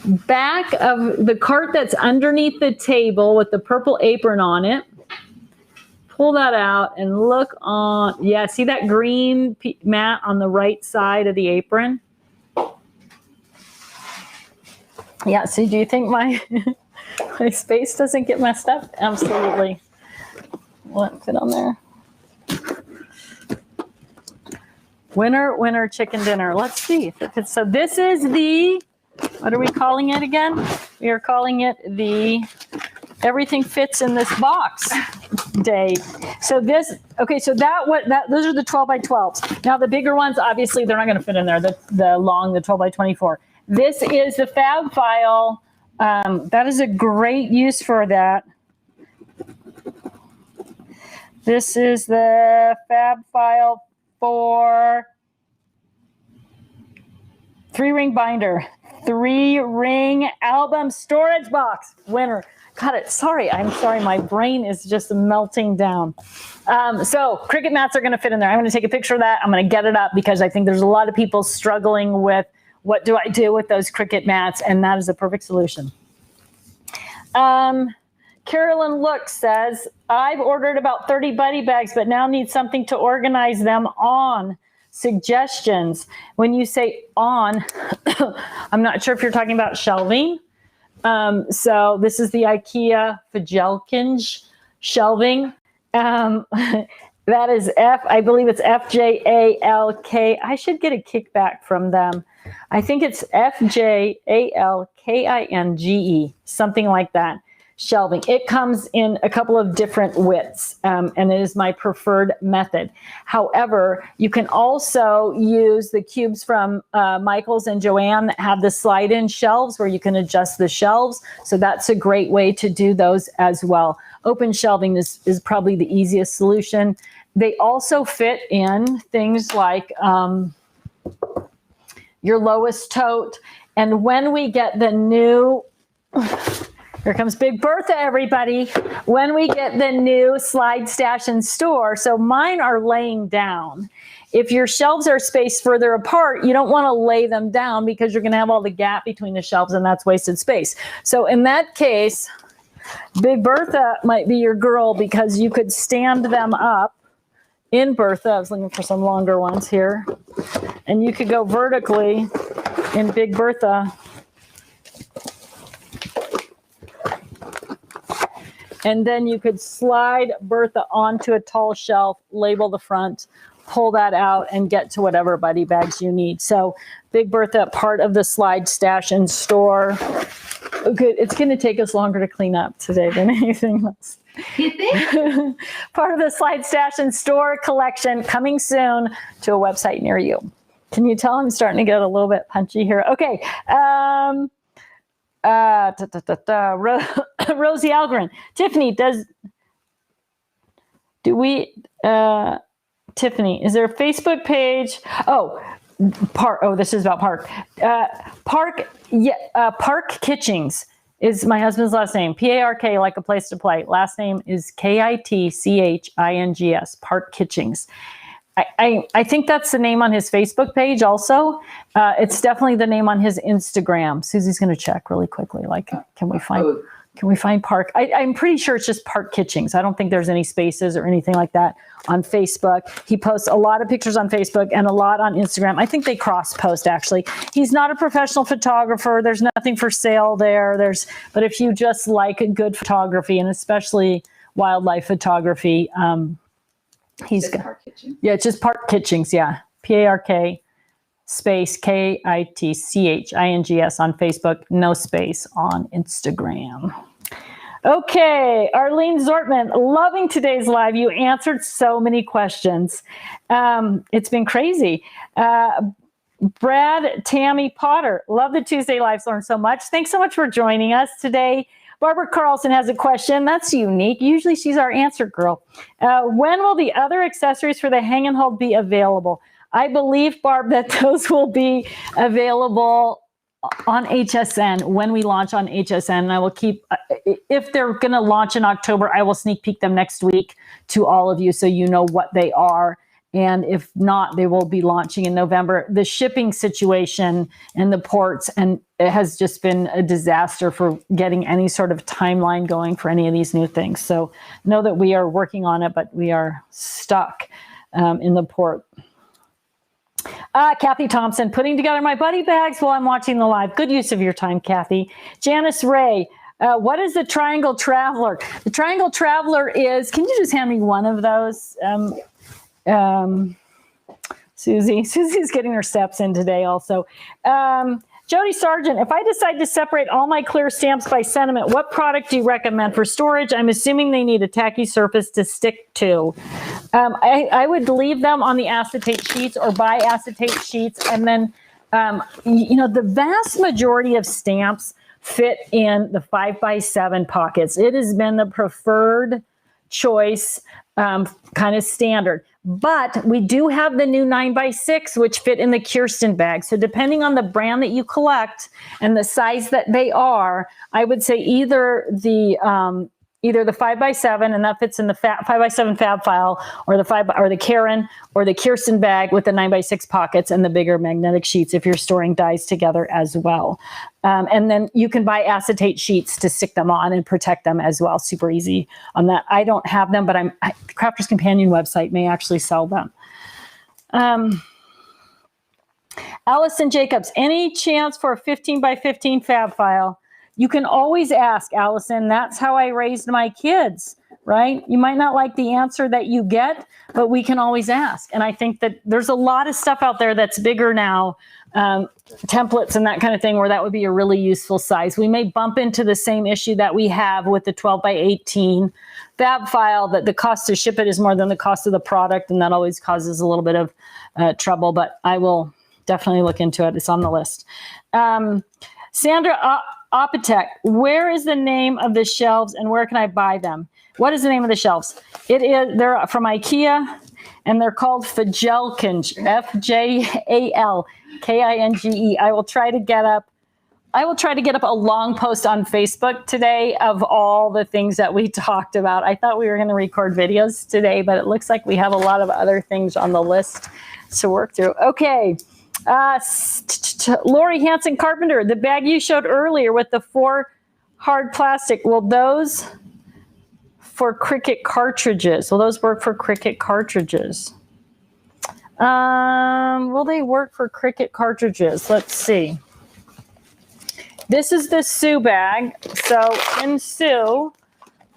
Speaker 1: Back of the cart that's underneath the table with the purple apron on it. Pull that out and look on. Yeah, see that green mat on the right side of the apron? Yeah, so do you think my space doesn't get messed up? Absolutely. What fit on there? Winner, chicken dinner. Let's see. So this is the, what are we calling it again? We are calling it the everything fits in this box day. So those are the 12 by 12s. Now the bigger ones, obviously they're not going to fit in there. The 12 by 24. This is the Fab File. That is a great use for that. This is the Fab File for 3-ring binder, 3-ring album storage box. Winner. Got it. I'm sorry. My brain is just melting down. So Cricut mats are going to fit in there. I'm going to take a picture of that. I'm going to get it up because I think there's a lot of people struggling with what do I do with those Cricut mats, and that is a perfect solution. Carolyn Look says, I've ordered about 30 buddy bags, but now need something to organize them on. Suggestions. When you say on, I'm not sure if you're talking about shelving. So this is the Ikea Fajal shelving. That is I believe it's FJALK. I should get a kickback from them. I think it's FJALKINGE, something like that. Shelving. It comes in a couple of different widths, and it is my preferred method. However, you can also use the cubes from Michaels and Joanne that have the slide-in shelves where you can adjust the shelves. So that's a great way to do those as well. Open shelving is probably the easiest solution. They also fit in things like your lowest tote. And when we get the new... Here comes Big Bertha, everybody. When we get the new slide stash and store, so mine are laying down. If your shelves are spaced further apart, you don't want to lay them down because you're going to have all the gap between the shelves and that's wasted space. So in that case, Big Bertha might be your girl because you could stand them up in Bertha. I was looking for some longer ones here. And you could go vertically in Big Bertha. And then you could slide Bertha onto a tall shelf, label the front, pull that out, and get to whatever buddy bags you need. So Big Bertha, part of the slide stash and store. Good. It's going to take us longer to clean up today than anything else.
Speaker 2: You think?
Speaker 1: Part of the Slide Stash and Store collection coming soon to a website near you. Can you tell I'm starting to get a little bit punchy here? Okay. Rosie Algren. Tiffany, Tiffany, is there a Facebook page? This is about Park. Park Kitchings is my husband's last name. P-A-R-K, like a place to play. Last name is Kitchings. Park Kitchings. I think that's the name on his Facebook page also. It's definitely the name on his Instagram. Susie's going to check really quickly. Like, can we find Park? I'm pretty sure it's just Park Kitchings. I don't think there's any spaces or anything like that on Facebook. He posts a lot of pictures on Facebook and a lot on Instagram. I think they cross post actually. He's not a professional photographer. There's nothing for sale there. But if you just like good photography and especially wildlife photography, he's got Park Kitchings. Yeah, it's just Park Kitchings. Yeah, P-A-R-K space Kitchings on Facebook. No space on Instagram. Okay, Arlene Zortman, loving today's live. You answered so many questions. It's been crazy. Brad Tammy Potter, love the Tuesday lives. Learned so much. Thanks so much for joining us today. Barbara Carlson has a question. That's unique. Usually she's our answer girl. When will the other accessories for the hang and hold be available? I believe, Barb, that those will be available on HSN when we launch on HSN. And I will keep, if they're going to launch in October, I will sneak peek them next week to all of you so you know what they are. And if not, they will be launching in November. The shipping situation and the ports, and it has just been a disaster for getting any sort of timeline going for any of these new things. So know that we are working on it, but we are stuck in the port. Kathy Thompson, putting together my buddy bags while I'm watching the live. Good use of your time, Kathy. Janice Ray, what is the Triangle Traveler? The Triangle Traveler is, can you just hand me one of those? Susie's getting her steps in today also. Jody Sargent, if I decide to separate all my clear stamps by sentiment, what product do you recommend for storage? I'm assuming they need a tacky surface to stick to. I would leave them on the acetate sheets or buy acetate sheets. And then, the vast majority of stamps fit in the 5x7 pockets. It has been the preferred choice, kind of standard. But we do have the new 9x6, which fit in the Kirsten bag. So depending on the brand that you collect and the size that they are, I would say either the 5x7, and that fits in the 5x7 fab file, or the Karen or the Kirsten bag with the 9x6 pockets and the bigger magnetic sheets if you're storing dies together as well. And then you can buy acetate sheets to stick them on and protect them as well. Super easy on that. I don't have them, but the Crafter's Companion website may actually sell them. Allison Jacobs, any chance for a 15x15 fab file? You can always ask, Allison. That's how I raised my kids, right? You might not like the answer that you get, but we can always ask. And I think that there's a lot of stuff out there that's bigger now, templates and that kind of thing, where that would be a really useful size. We may bump into the same issue that we have with the 12x18 fab file, that the cost to ship it is more than the cost of the product, and that always causes a little bit of trouble, but I will definitely look into it. It's on the list. Sandra Opitech, where is the name of the shelves and where can I buy them? What is the name of the shelves? They're from Ikea and they're called Fajalkinge, Fjalkinge. I will try to get up a long post on Facebook today of all the things that we talked about. I thought we were going to record videos today, but it looks like we have a lot of other things on the list to work through. Okay. Lori Hanson Carpenter, the bag you showed earlier with the 4 hard plastic, will those for Cricut cartridges? Will those work for Cricut cartridges? Will they work for Cricut cartridges? Let's see. This is the Sue bag. So in Sue,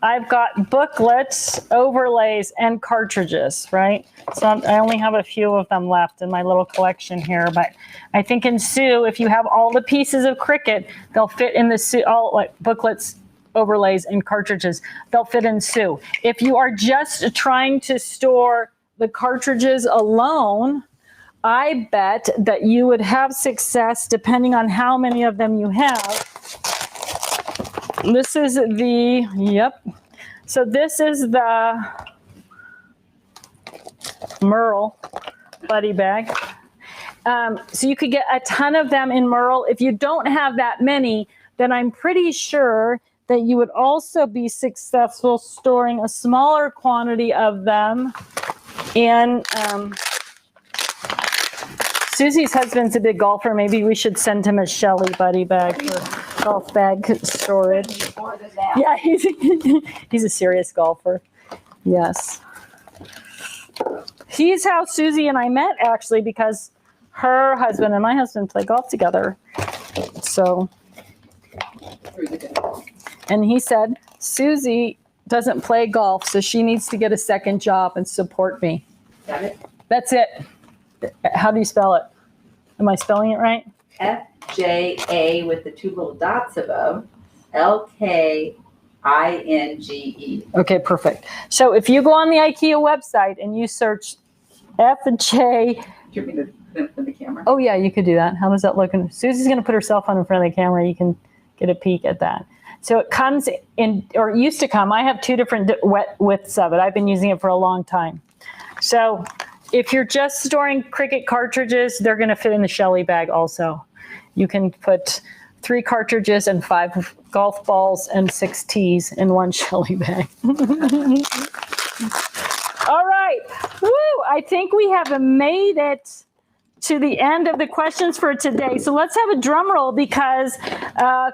Speaker 1: I've got booklets, overlays, and cartridges, right? So I only have a few of them left in my little collection here, but I think in Sue, if you have all the pieces of Cricut, they'll fit in the Sue, all like booklets, overlays, and cartridges. They'll fit in Sue. If you are just trying to store the cartridges alone, I bet that you would have success depending on how many of them you have. This is the, yep. So this is the Merle buddy bag. So you could get a ton of them in Merle. If you don't have that many, then I'm pretty sure that you would also be successful storing a smaller quantity of them in, Susie's husband's a big golfer. Maybe we should send him a Shelly buddy bag for golf bag storage. Yeah, he's a serious golfer. Yes. He's how Susie and I met, actually, because her husband and my husband play golf together. So, and he said, Susie doesn't play golf, so she needs to get a second job and support me.
Speaker 2: Got it?
Speaker 1: That's it. How do you spell it? Am I spelling it right?
Speaker 2: FJA with the two little dots above, LKINGE.
Speaker 1: Okay, perfect. So if you go on the IKEA website and you search FJ.
Speaker 2: Do you want me to put it in the camera?
Speaker 1: Oh yeah, you could do that. How does that look? Susie's going to put her cell phone in front of the camera. You can get a peek at that. So it comes in, or it used to come. I have two different widths of it. I've been using it for a long time. So if you're just storing Cricut cartridges, they're going to fit in the Shelly bag also. You can put 3 cartridges and 5 golf balls and 6 tees in one Shelly bag. All right. Woo! I think we have made it to the end of the questions for today. So let's have a drum roll because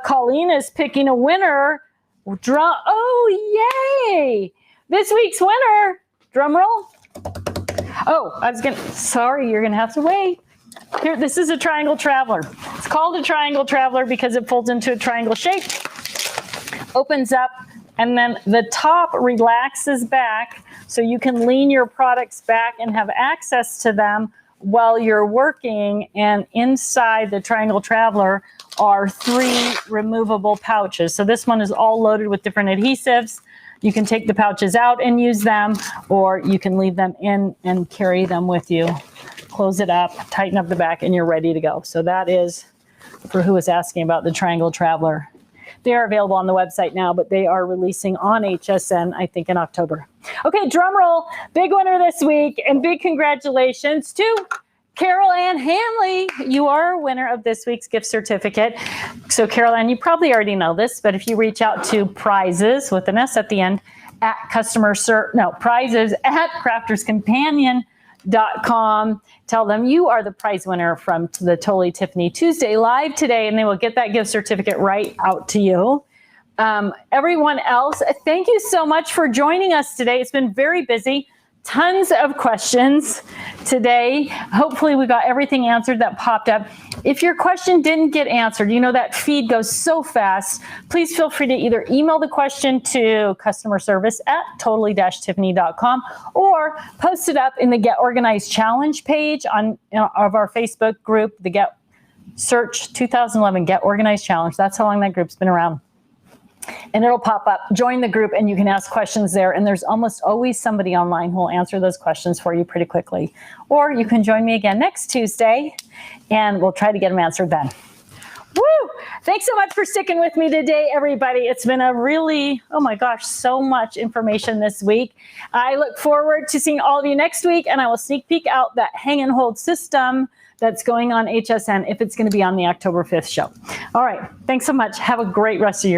Speaker 1: Colleen is picking a winner. Oh, yay! This week's winner, drum roll. Oh, sorry, you're gonna have to wait. Here, this is a triangle traveler. It's called a triangle traveler because it folds into a triangle shape, opens up, and then the top relaxes back so you can lean your products back and have access to them while you're working. And inside the triangle traveler are 3 removable pouches. So this one is all loaded with different adhesives. You can take the pouches out and use them, or you can leave them in and carry them with you. Close it up, tighten up the back, and you're ready to go. So that is for who was asking about the Triangle Traveler. They are available on the website now, but they are releasing on HSN, I think, in October. Okay, drum roll. Big winner this week, and big congratulations to Carol Ann Hanley. You are a winner of this week's gift certificate. So Carol Ann, you probably already know this, but if you reach out to prizes with an S at the end at prizes at crafterscompanion.com. Tell them you are the prize winner from the Totally Tiffany Tuesday live today, and they will get that gift certificate right out to you. Everyone else, thank you so much for joining us today. It's been very busy. Tons of questions today. Hopefully we got everything answered that popped up. If your question didn't get answered, you know that feed goes so fast. Please feel free to either email the question to customer service at totally-tiffany.com or post it up in the Get Organized Challenge page of our Facebook group, search 2011 Get Organized Challenge. That's how long that group's been around. And it'll pop up. Join the group and you can ask questions there. And there's almost always somebody online who will answer those questions for you pretty quickly. Or you can join me again next Tuesday and we'll try to get them answered then. Woo! Thanks so much for sticking with me today, everybody. It's been a really, oh my gosh, so much information this week. I look forward to seeing all of you next week, and I will sneak peek out that hang and hold system that's going on HSN if it's going to be on the October 5th show. All right. Thanks so much. Have a great rest of your